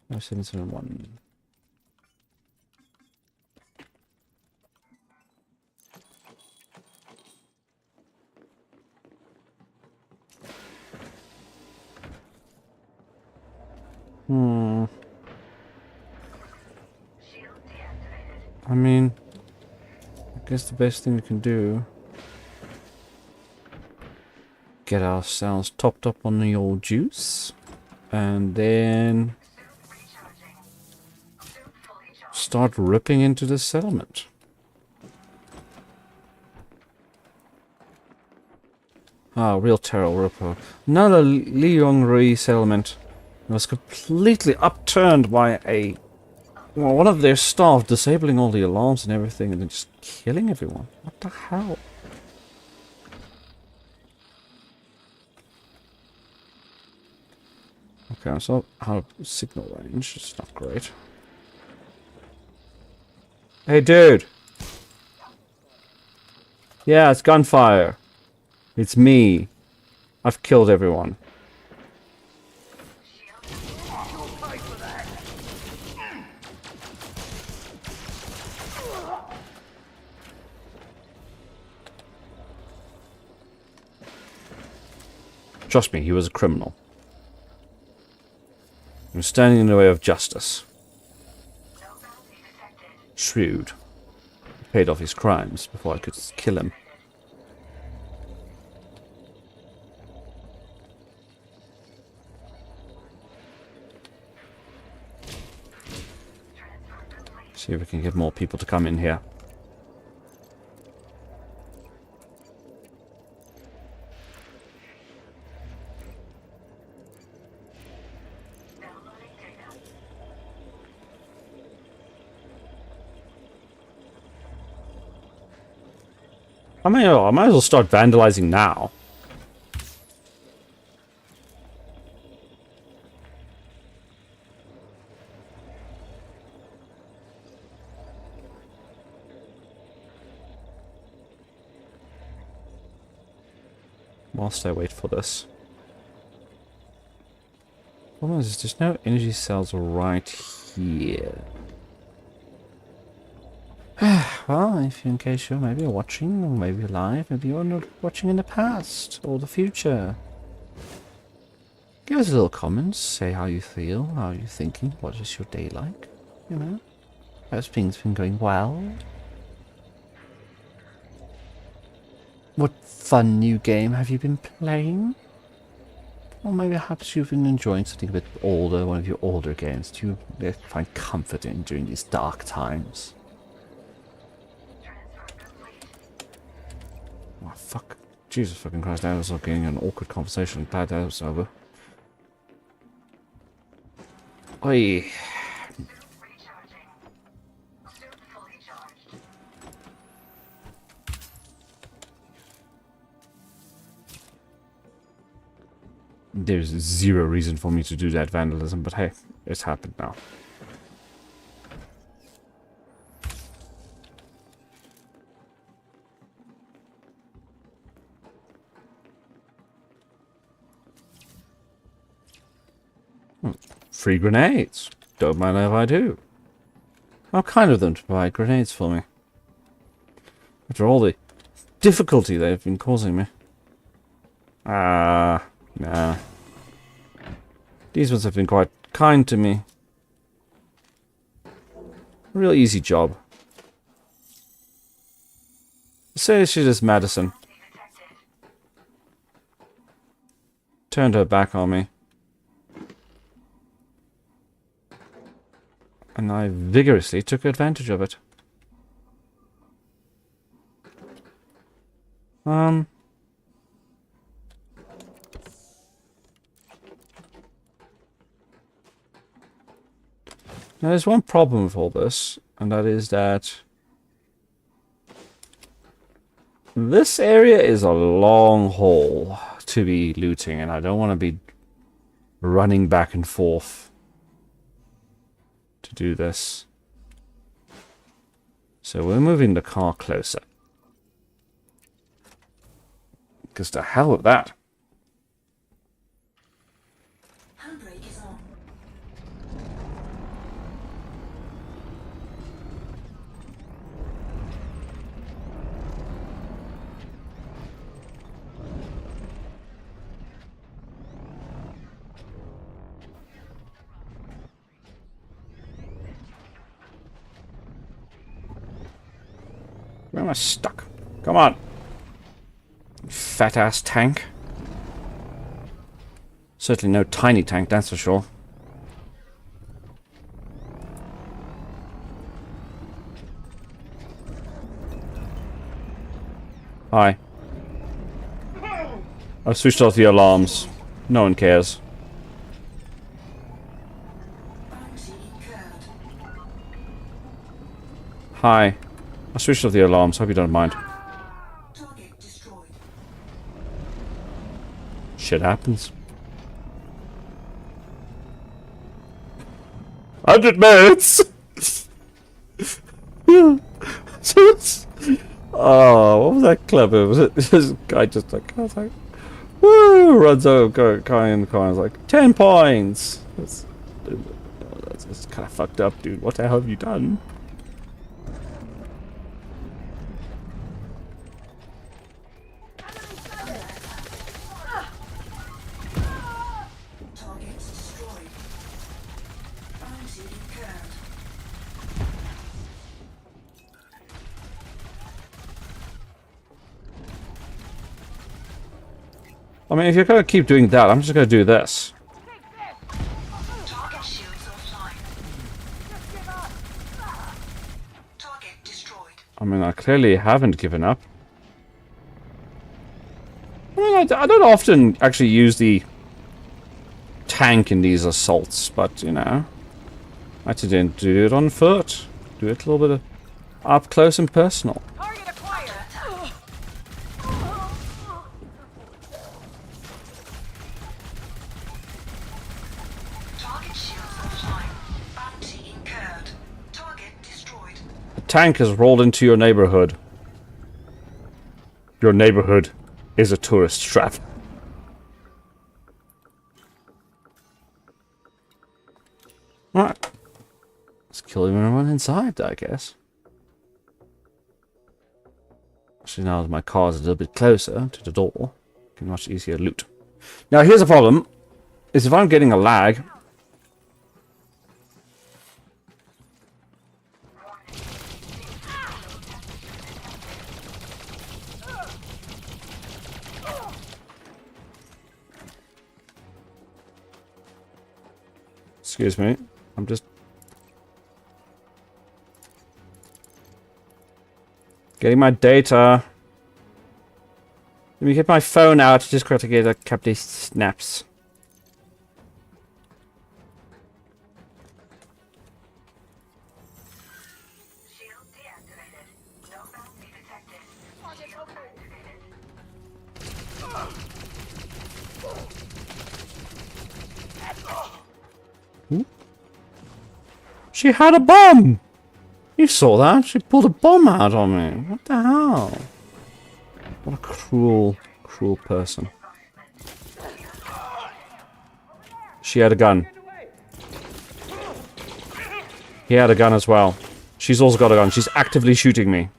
771. Shield deactivated. I mean, I guess the best thing we can do, get ourselves topped up on the old juice, and then Suit recharging. Suit fully charged. start ripping into the settlement. Ah, real terror, ripper. Another Liongri settlement was completely upturned by one of their staff disabling all the alarms and everything and then just killing everyone. What the hell? Okay, so out of signal range. It's not great. Hey, dude! Yeah, it's gunfire. It's me. I've killed everyone. Trust me, he was a criminal. He was standing in the way of justice. No bounty detected. Shrewd. He paid off his crimes before I could kill him. See if we can get more people to come in here. Downloading data. I might as well start vandalizing now. Whilst I wait for this. Problem is, there's no energy cells right here. well, if in case you're maybe watching, or maybe live, maybe you're not watching in the past or the future, give us a little comments, say how you feel, how you're thinking, what is your day like, you know? How's things been going well? What fun new game have you been playing? Or maybe perhaps you've been enjoying something a bit older, one of your older games that you find comfort in during these dark times. Oh, fuck. Jesus fucking Christ, that was getting an awkward conversation. Glad that was over. Oi. Recharging. Suit fully charged. There's zero reason for me to do that vandalism, but hey, it's happened now. Free grenades. Don't mind if I do. How kind of them to provide grenades for me. After all the difficulty they've been causing me. Nah. These ones have been quite kind to me. Real easy job. Say she is Madison. Turned her back on me. And I vigorously took advantage of it. Now there's one problem with all this, and that is that this area is a long haul to be looting, and I don't want to be running back and forth to do this. So we're moving the car closer. Because to hell with that. Handbrake is on. Where am I stuck? Come on. Fat ass tank. Certainly no tiny tank, that's for sure. Hi. I've switched off the alarms. No one cares. Bounty incurred. Hi. I switched off the alarms. Hope you don't mind. Target destroyed. Shit happens. 100 minutes! Oh, what was that clever? Was it this guy just like, I was like, woo! Runs over, guy in the car and was like, 10 points! That's kind of fucked up, dude. What the hell have you done? Targets destroyed. Bounty incurred. I mean, if you're gonna keep doing that, I'm just gonna do this. Target shields offline. Target destroyed. I mean, I clearly haven't given up. I mean, I don't often actually use the tank in these assaults, but, you know, I had to do it on foot. Do it a little bit of up close and personal. Target acquired. Target shields offline. Bounty incurred. Target destroyed. The tank has rolled into your neighborhood. Your neighborhood is a tourist trap. Alright. Let's kill everyone inside, I guess. So now that my car is a little bit closer to the door, can much easier loot. Now here's the problem, is if I'm getting a lag, excuse me, I'm just getting my data. Let me get my phone out, just got to get a couple of snaps. Shield deactivated. No bounty detected. Shield activated. She had a bomb! You saw that? She pulled a bomb out on me. What the hell? What a cruel, cruel person. She had a gun. He had a gun as well. She's also got a gun. She's actively shooting me.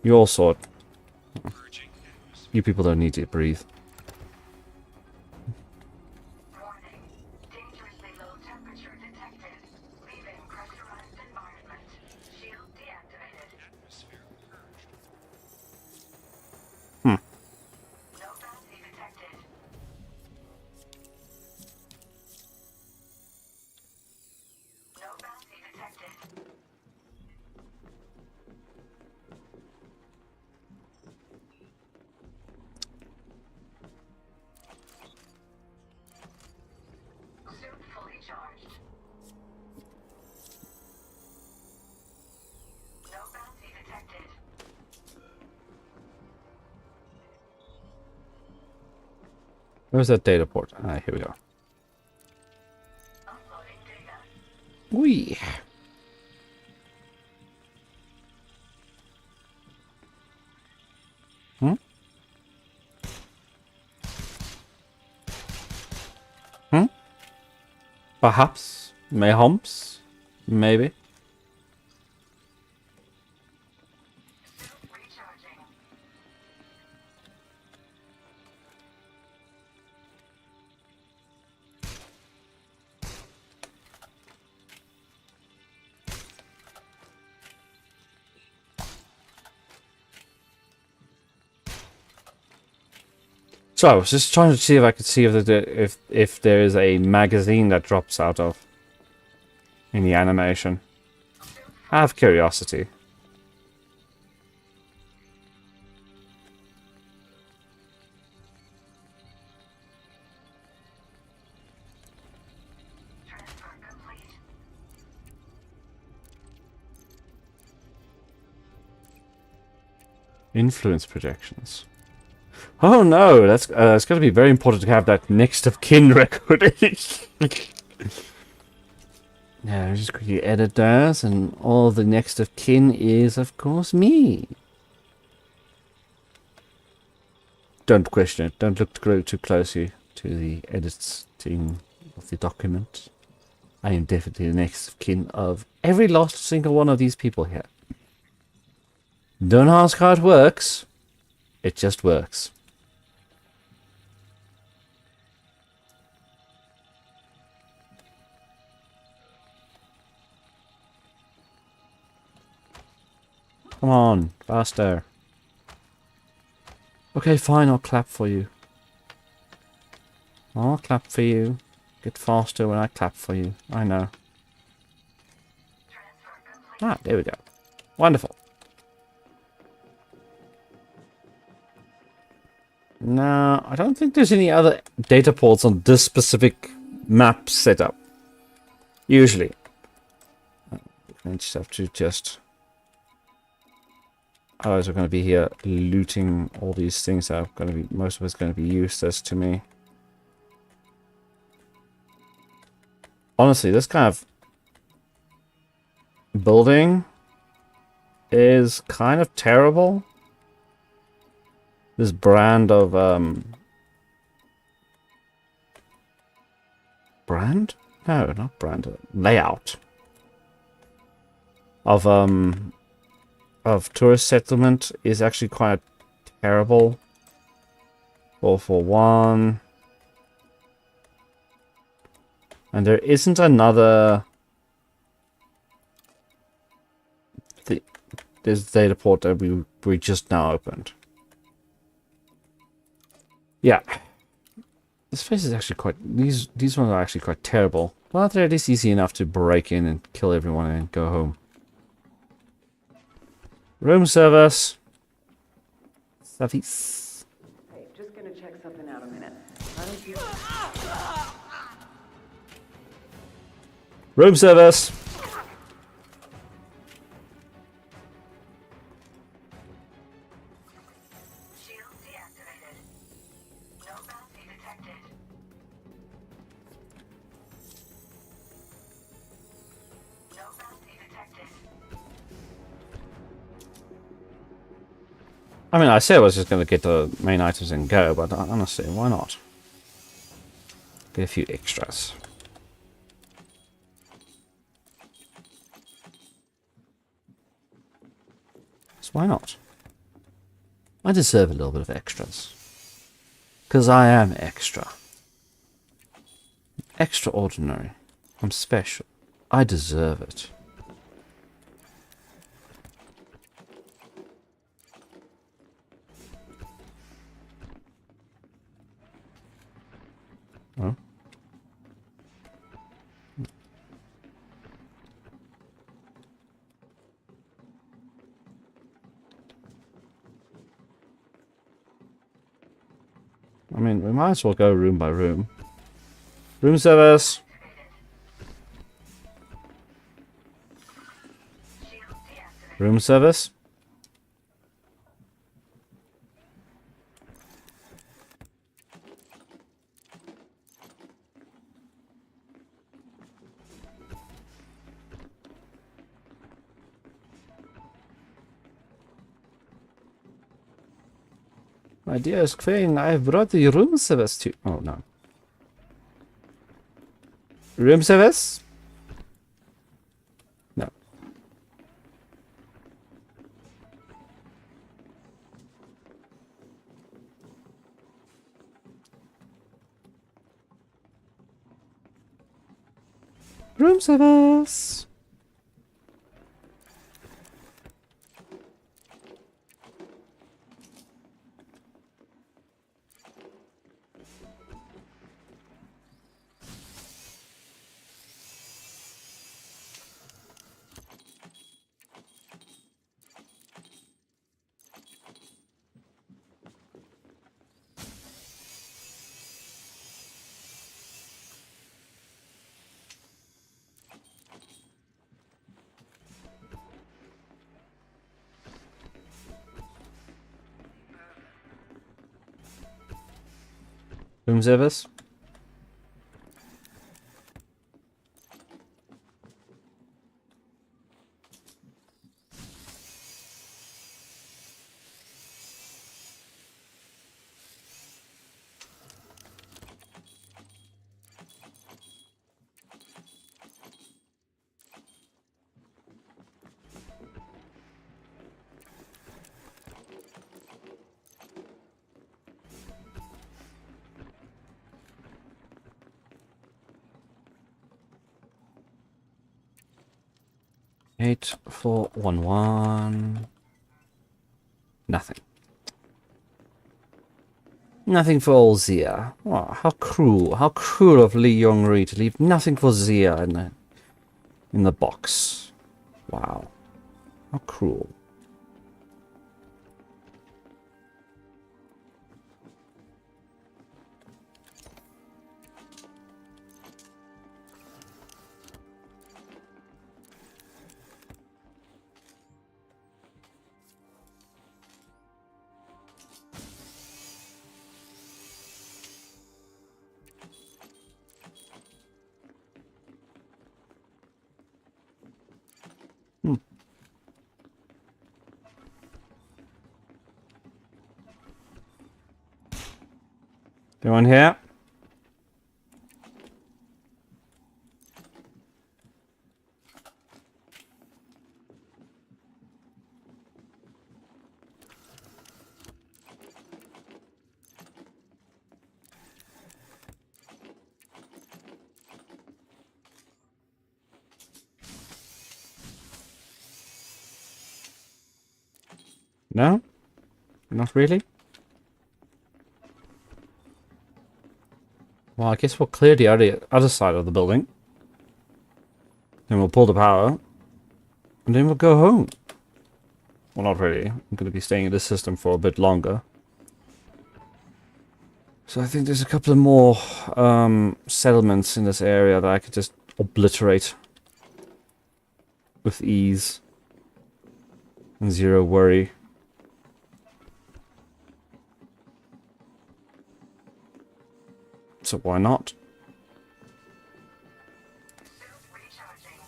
You all saw it. You people don't need to breathe. Warning. Dangerously low temperature detected. Leaving pressurized environment. Shield deactivated. No bounty detected. No bounty detected. Suit fully charged. No bounty detected. Where's that data port? Ah, here we go. Uploading data. Whee! Hmm? Hmm? Perhaps? Mayhaps? Maybe? Suit recharging. So I was just trying to see if I could see if there is a magazine that drops out of in the animation. I have curiosity. Transfer complete. Influence projections. Oh no, that's it's going to be very important to have that next of kin record. Now, just quickly edit that, and all the next of kin is, of course, me. Don't question it. Don't look too closely to the editing of the document. I am definitely the next of kin of every last single one of these people here. Don't ask how it works. It just works. Come on, faster. Okay, fine, I'll clap for you. I'll clap for you. Get faster when I clap for you. I know. Ah, there we go. Wonderful. No, I don't think there's any other data ports on this specific map setup. Usually. I just have to just... Otherwise we're going to be here looting all these things that are going to be... Most of it's going to be useless to me. Honestly, this kind of building is kind of terrible. This brand of brand? No, not brand. Layout of of tourist settlement is actually quite terrible. 441. And there isn't another... There's the data port that we just now opened. Yeah. This place is actually quite... These ones are actually quite terrible. But they're at least easy enough to break in and kill everyone and go home. Room service. Service. Hey, just gonna check something out a minute. I don't feel... Room service. Shield deactivated. No bounty detected. No bounty detected. I mean, I said I was just going to get the main items and go, but honestly, why not? Get a few extras. So why not? I deserve a little bit of extras. Because I am extra. Extraordinary. I'm special. I deserve it. Oh. I mean, we might as well go room by room. Room service. Shield deactivated. Room service. My dearest Queen, I have brought the room service to... Oh, no. Room service? No. Room service! Room service? Eight, 4, 1, 1. Nothing. Nothing for old Zia. Oh, how cruel. How cruel of Lee Yong-ri to leave nothing for Zia in the box. Wow. How cruel. Anyone here? No? Not really? Well, I guess we'll clear the other side of the building. Then we'll pull the power. And then we'll go home. Well, not really. I'm going to be staying in this system for a bit longer. So I think there's a couple of more settlements in this area that I could just obliterate with ease and zero worry. So why not? Recharging.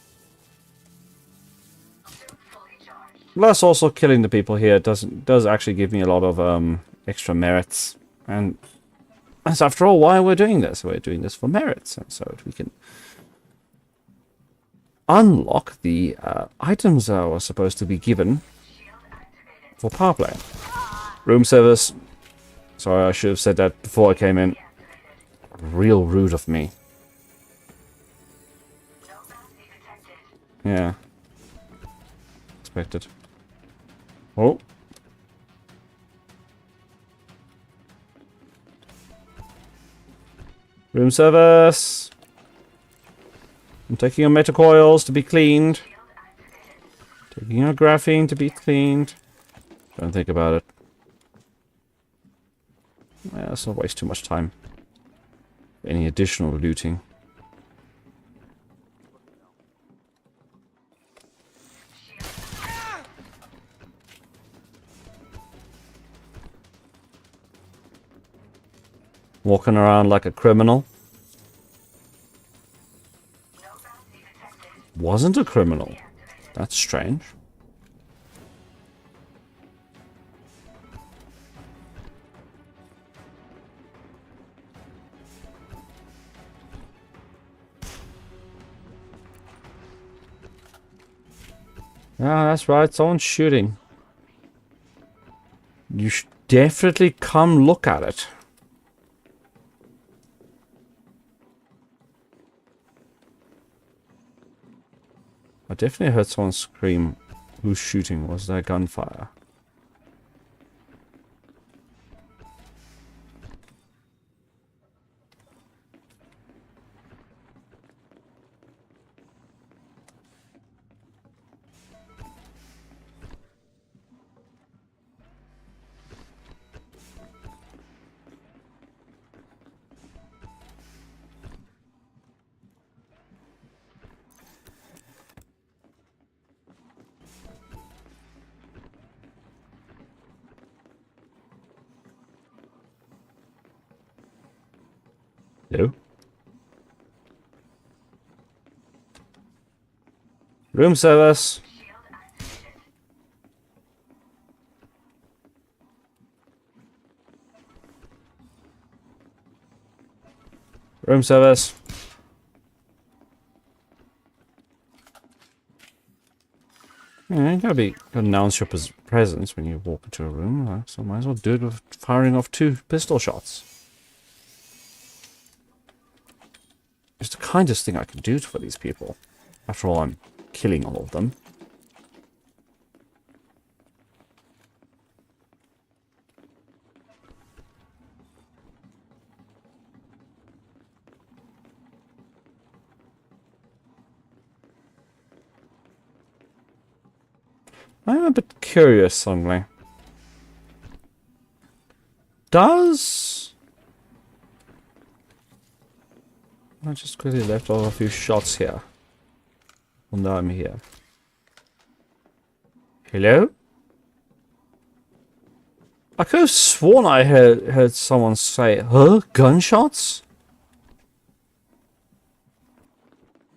Fully charged. Plus, also killing the people here does actually give me a lot of extra merits, and that's after all why we're doing this. We're doing this for merits, and so we can unlock the items that were supposed to be given for power play. Room service. Sorry, I should have said that before I came in. Real rude of me. No bounty detected. Yeah. Expected. Oh. Room service. I'm taking your metacoils to be cleaned. Taking your graphene to be cleaned. Don't think about it. Yeah, let's not waste too much time. Any additional looting. Walking around like a criminal. No bounty detected. Wasn't a criminal. That's strange. Yeah, that's right. Someone's shooting. You should definitely come look at it. I definitely heard someone scream. Who's shooting? Was there gunfire? No. Room service. Shield activated. Room service. Yeah, you gotta announce your presence when you walk into a room, right? So might as well do it with firing off 2 pistol shots. It's the kindest thing I can do for these people. After all, I'm killing all of them. I'm a bit curious suddenly. Does... I just quickly left off a few shots here. Well, now I'm here. Hello? I could have sworn I heard someone say, huh? Gunshots?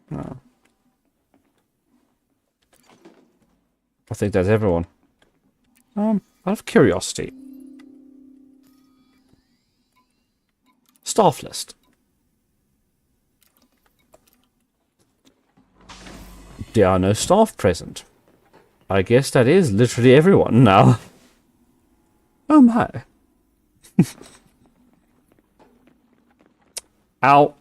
No. I think that's everyone. Out of curiosity. Staff list. There are no staff present. I guess that is literally everyone now. Oh my. Ow.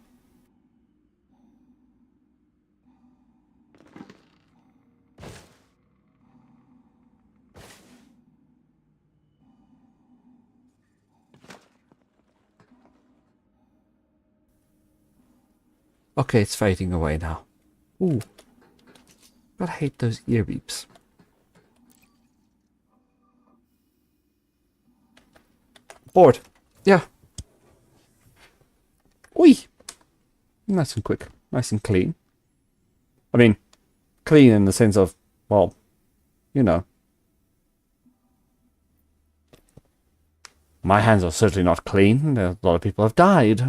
Okay, it's fading away now. Ooh. God, I hate those ear beeps. Bored. Yeah. Oi! Nice and quick. Nice and clean. I mean, clean in the sense of, well, you know. My hands are certainly not clean. A lot of people have died.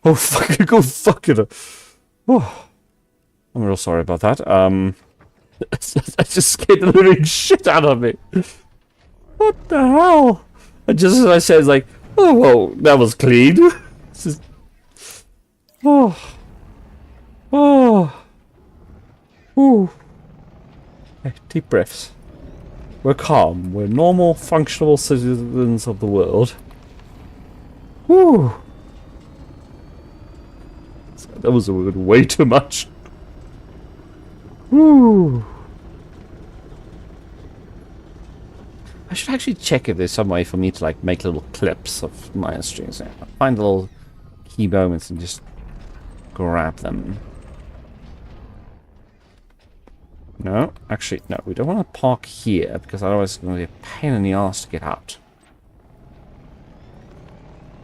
Oh, fuck, go fuck it. Oh, I'm real sorry about that. I just scared the living shit out of me. What the hell? And just as I said, it's like, oh, whoa, that was clean. This is... Oh. Oh. Ooh. Okay, deep breaths. We're calm. We're normal, functional citizens of the world. Whew. That was way too much. Whew. I should actually check if there's some way for me to like make little clips of my strings. Find little key moments and just grab them. No, actually, no. We don't want to park here because otherwise it's going to be a pain in the ass to get out.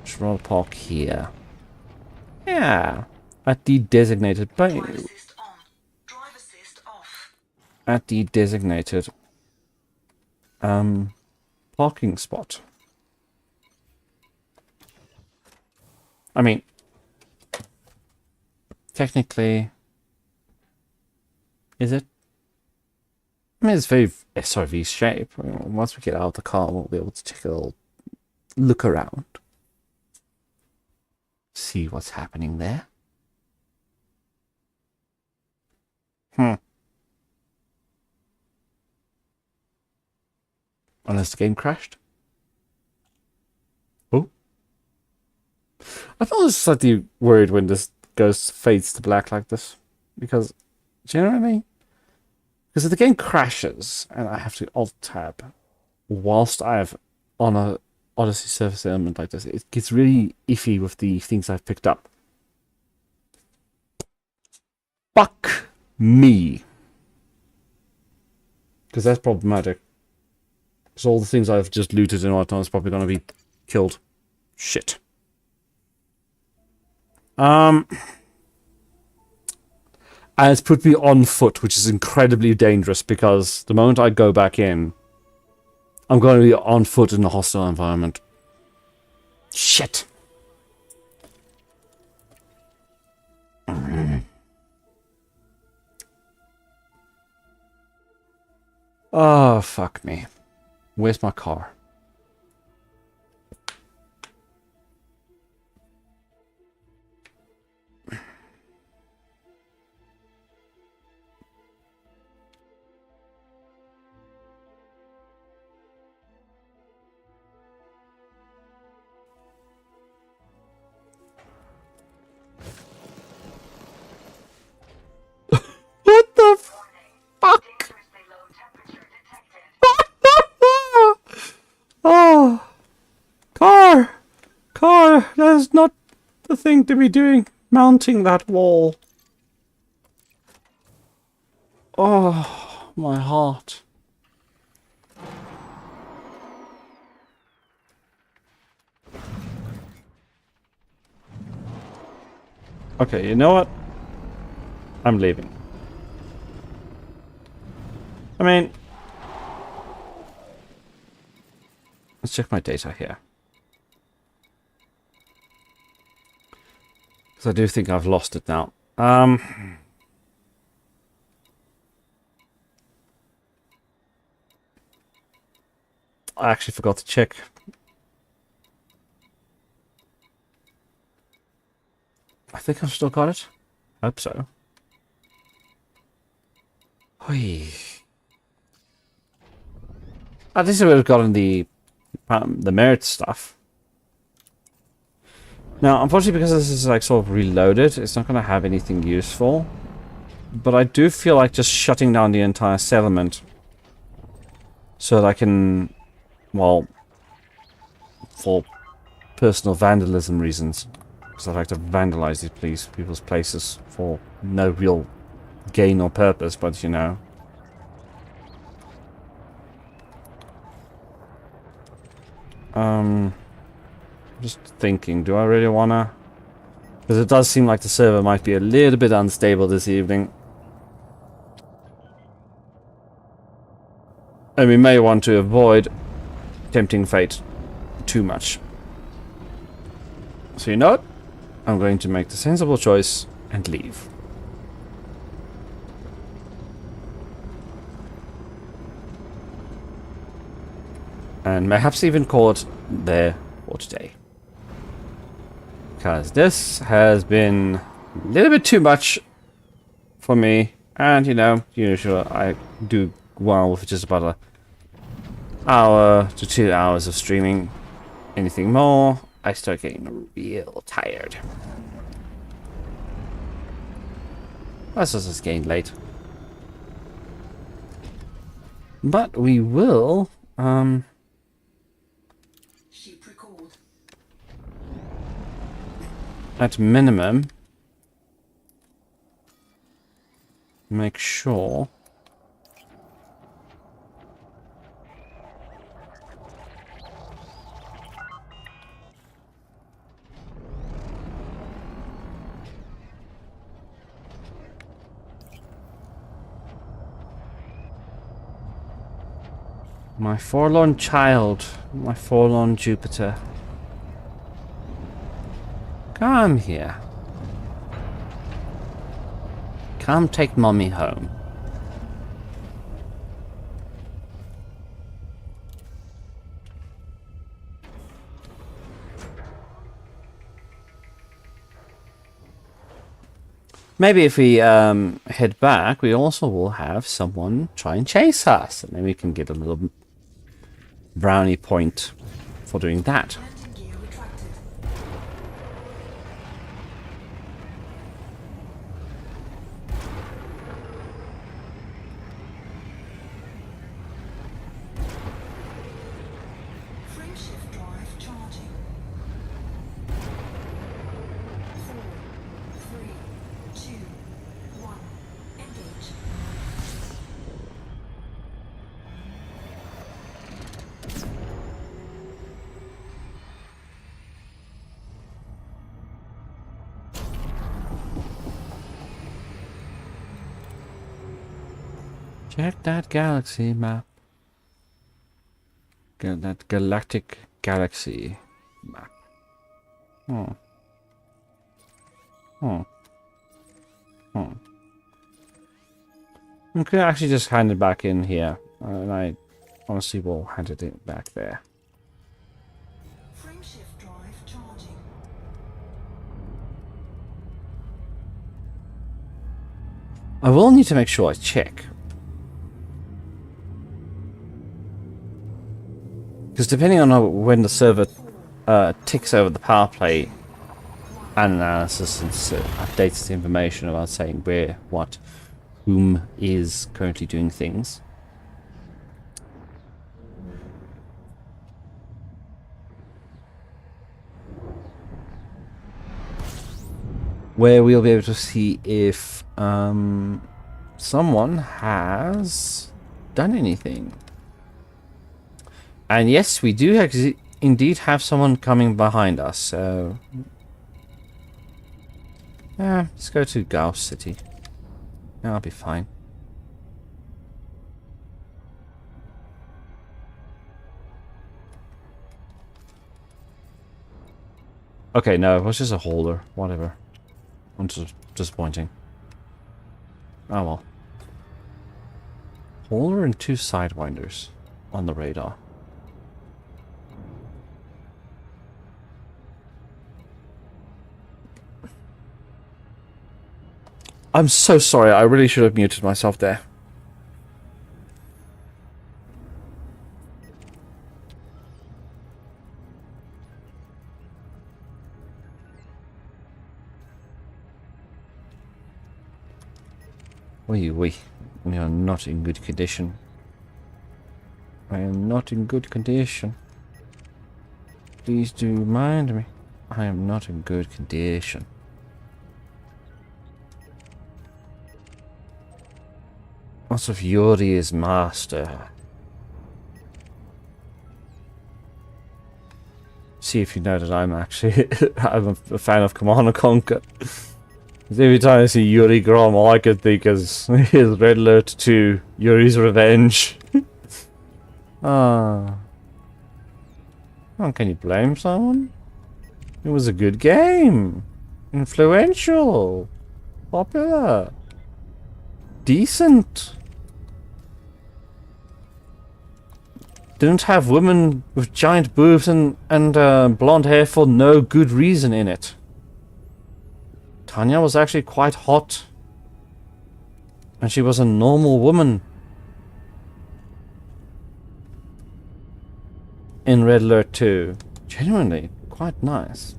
Should rather park here. Yeah, at the designated bay. Drive assist on. Drive assist off. At the designated parking spot. I mean, technically, is it? I mean, it's very SRV shape. I mean, once we get out of the car, we'll be able to take a little look around. See what's happening there. Unless the game crashed. Oh. I feel slightly worried when this fades to black like this. Because, do you know what I mean? Because if the game crashes and I have to alt-tab whilst I have on a Odyssey surface element like this, it gets really iffy with the things I've picked up. Fuck me. Because that's problematic. Because all the things I've just looted and whatnot is probably going to be killed. Shit. And it's put me on foot, which is incredibly dangerous because the moment I go back in, I'm going to be on foot in a hostile environment. Shit. Oh, fuck me. Where's my car? What the fuck? Dangerously low temperature detected. Oh, car, that is not the thing to be doing, mounting that wall. Oh, my heart. Okay, you know what? I'm leaving. I mean, let's check my data here. Because I do think I've lost it now. I actually forgot to check. I think I've still got it. Hope so. Oi. At least I would have gotten the merit stuff. Now, unfortunately, because this is like sort of reloaded, it's not going to have anything useful. But I do feel like just shutting down the entire settlement so that I can, well, for personal vandalism reasons, Because I like to vandalize these people's places for no real gain or purpose, but you know. Just thinking, do I really wanna? Because it does seem like the server might be a little bit unstable this evening. And we may want to avoid tempting fate too much. So you know what? I'm going to make the sensible choice and leave. And perhaps even call it there for today. Because this has been a little bit too much for me. And, you know, usually I do well with just about an hour to 2 hours of streaming. Anything more, I start getting real tired. Plus, this is getting late. But we will, Sheep record. at minimum, make sure my forlorn child, my forlorn Jupiter. Come here. Come take mommy home. Maybe if we head back, we also will have someone try and chase us. And then we can get a little brownie point for doing that. Landing gear retracted. Frame shift drive charging. 4, 3, 2, 1. Engage. Check that galaxy map. That galactic galaxy map. Hmm. Hmm. Hmm. We could actually just hand it back in here. And I honestly will hand it back there. Frame shift drive charging. I will need to make sure I check. Because depending on when the server ticks over the power play analysis and updates the information about saying where, what, whom is currently doing things. Where we'll be able to see if someone has done anything. And yes, we do indeed have someone coming behind us, so... yeah, let's go to Gauss City. I'll be fine. Okay, no, it was just a holder. Whatever. I'm just disappointing. Oh well. Holder and 2 sidewinders on the radar. I'm so sorry, I really should have muted myself there. We are not in good condition. I am not in good condition. Please do mind me. I am not in good condition. What of Yuri is master? See if you know that I'm actually I'm a fan of Command and Conquer. Every time I see Yuri Grom, all I can think is Red Alert 2, Yuri's Revenge. Ah. Oh, can you blame someone? It was a good game. Influential. Popular. Decent. Didn't have women with giant boobs and blonde hair for no good reason in it. Tanya was actually quite hot. And she was a normal woman. In Red Alert 2. Genuinely, quite nice.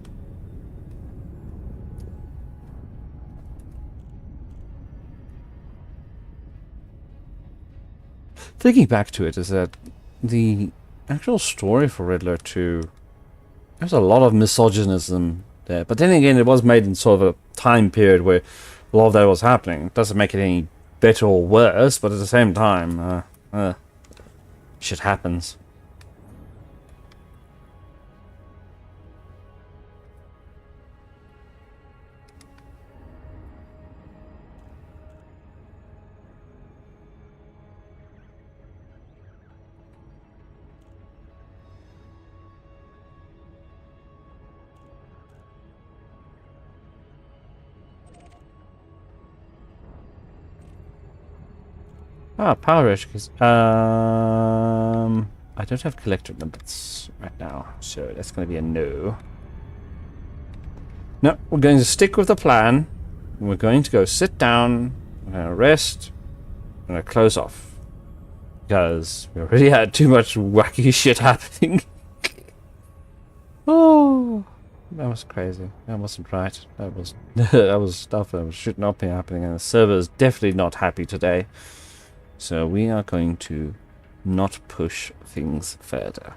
Thinking back to it is that the actual story for Red Alert 2, there's a lot of misogynism there. But then again, it was made in sort of a time period where a lot of that was happening. It doesn't make it any better or worse, but at the same time, shit happens. Ah, power rescues. I don't have collector limpets right now, so that's going to be a no. No, we're going to stick with the plan. We're going to go sit down, we're going to rest, we're going to close off. Because we already had too much wacky shit happening. Oh, that was crazy. That wasn't right. That was that was stuff that should not be happening, and the server is definitely not happy today. So we are going to not push things further.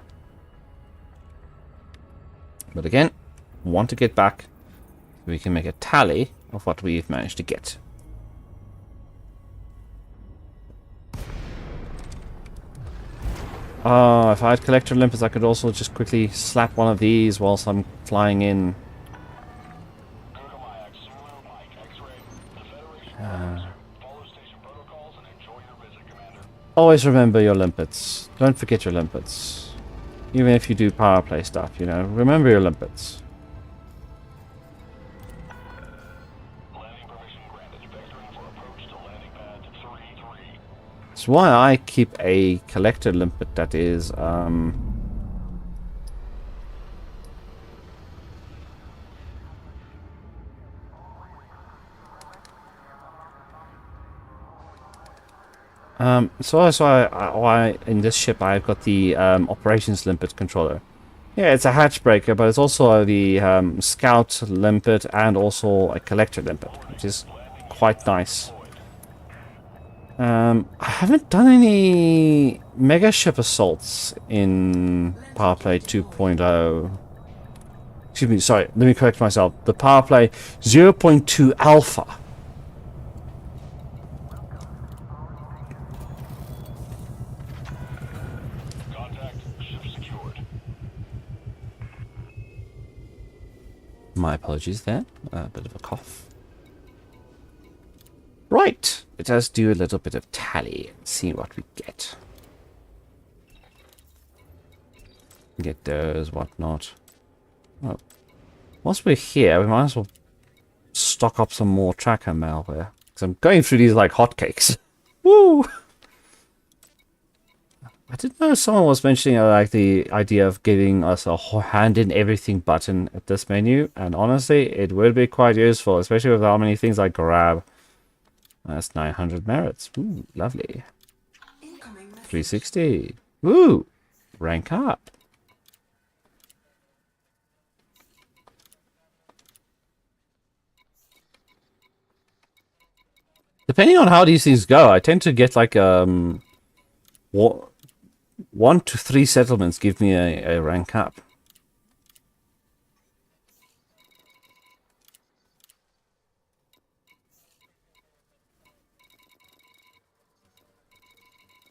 But again, want to get back. We can make a tally of what we've managed to get. If I had collector limpets, I could also just quickly slap one of these whilst I'm flying in. Always remember your limpets. Don't forget your limpets. Even if you do power play stuff, you know, remember your limpets. That's why I keep a collector limpet that is, so also why in this ship I've got the operations limpet controller. Yeah, it's a hatch breaker, but it's also the scout limpet and also a collector limpet, which is quite nice. I haven't done any mega ship assaults in Powerplay 2.0. Excuse me, sorry, let me correct myself. The Powerplay 0.2 Alpha. My apologies there. A bit of a cough. Right. Let us do a little bit of tally and see what we get. Get those, whatnot. Well, once we're here, we might as well stock up some more tracker malware. Because I'm going through these like hotcakes. Woo! I didn't know someone was mentioning like the idea of giving us a hand in everything button at this menu, and honestly, it would be quite useful, especially with how many things I grab. That's 900 merits. Ooh, lovely. 360. Ooh, rank up. Depending on how these things go, I tend to get like 1 to 3 settlements give me a rank up.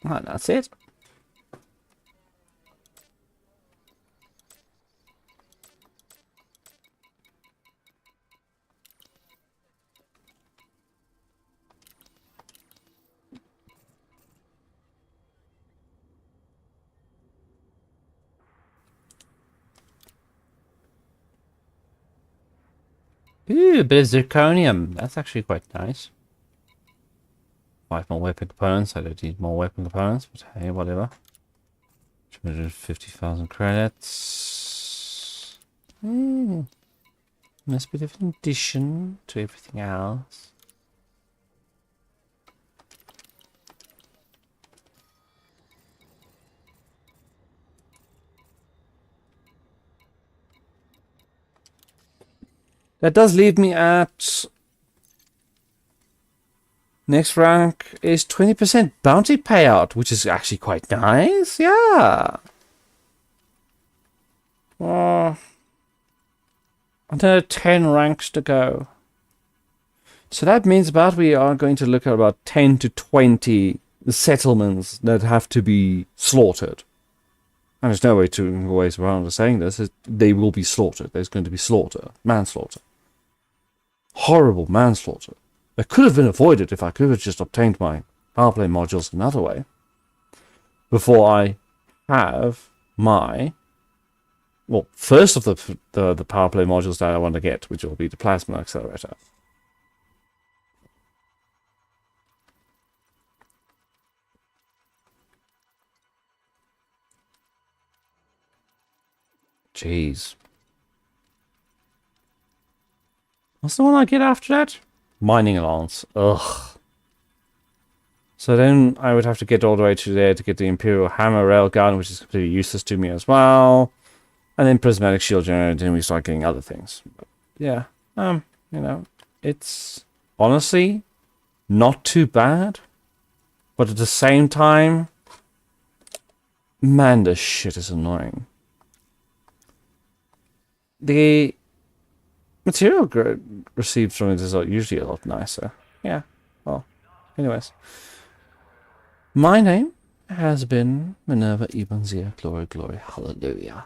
And that's it. Ooh, a bit of zirconium. That's actually quite nice. 5 more weapon components. I don't need more weapon components, but hey, whatever. 250,000 credits. Nice bit of an addition to everything else. That does leave me at... Next rank is 20% bounty payout, which is actually quite nice. Yeah. Another 10 ranks to go. So that means we are going to look at about 10 to 20 settlements that have to be slaughtered. And there's no ways around saying this. They will be slaughtered. There's going to be slaughter. Manslaughter. Horrible manslaughter. That could have been avoided if I could have just obtained my powerplay modules another way. Before I have my... Well, first of the powerplay modules that I want to get, which will be the plasma accelerator. Jeez. What's the one I get after that? Mining allowance. Ugh. So then I would have to get all the way to there to get the Imperial Hammer Railgun, which is completely useless to me as well. And then Prismatic Shield Generator, and we start getting other things. But yeah. You know, it's honestly not too bad. But at the same time, man, this shit is annoying. The material received from it is usually a lot nicer. Yeah, well, anyways. My name has been Minerva Ebanzia. Glory, glory, hallelujah.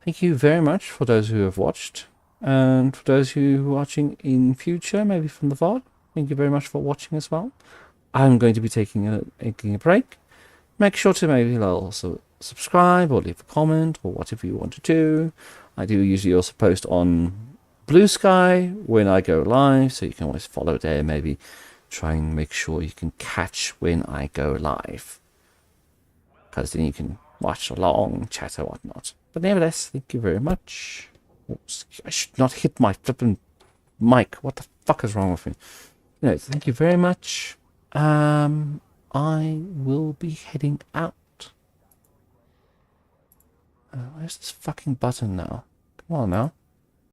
Thank you very much for those who have watched. And for those who are watching in future, maybe from the VOD, thank you very much for watching as well. I'm going to be taking a break. Make sure to maybe also subscribe or leave a comment or whatever you want to do. I do usually also post on Blue Sky when I go live, so you can always follow there, maybe try and make sure you can catch when I go live, because then you can watch along, chat or whatnot. But nevertheless, thank you very much. Oops, I should not hit my flipping mic. What the fuck is wrong with me? No, thank you very much. I will be heading out. Where's this fucking button now? Come on now.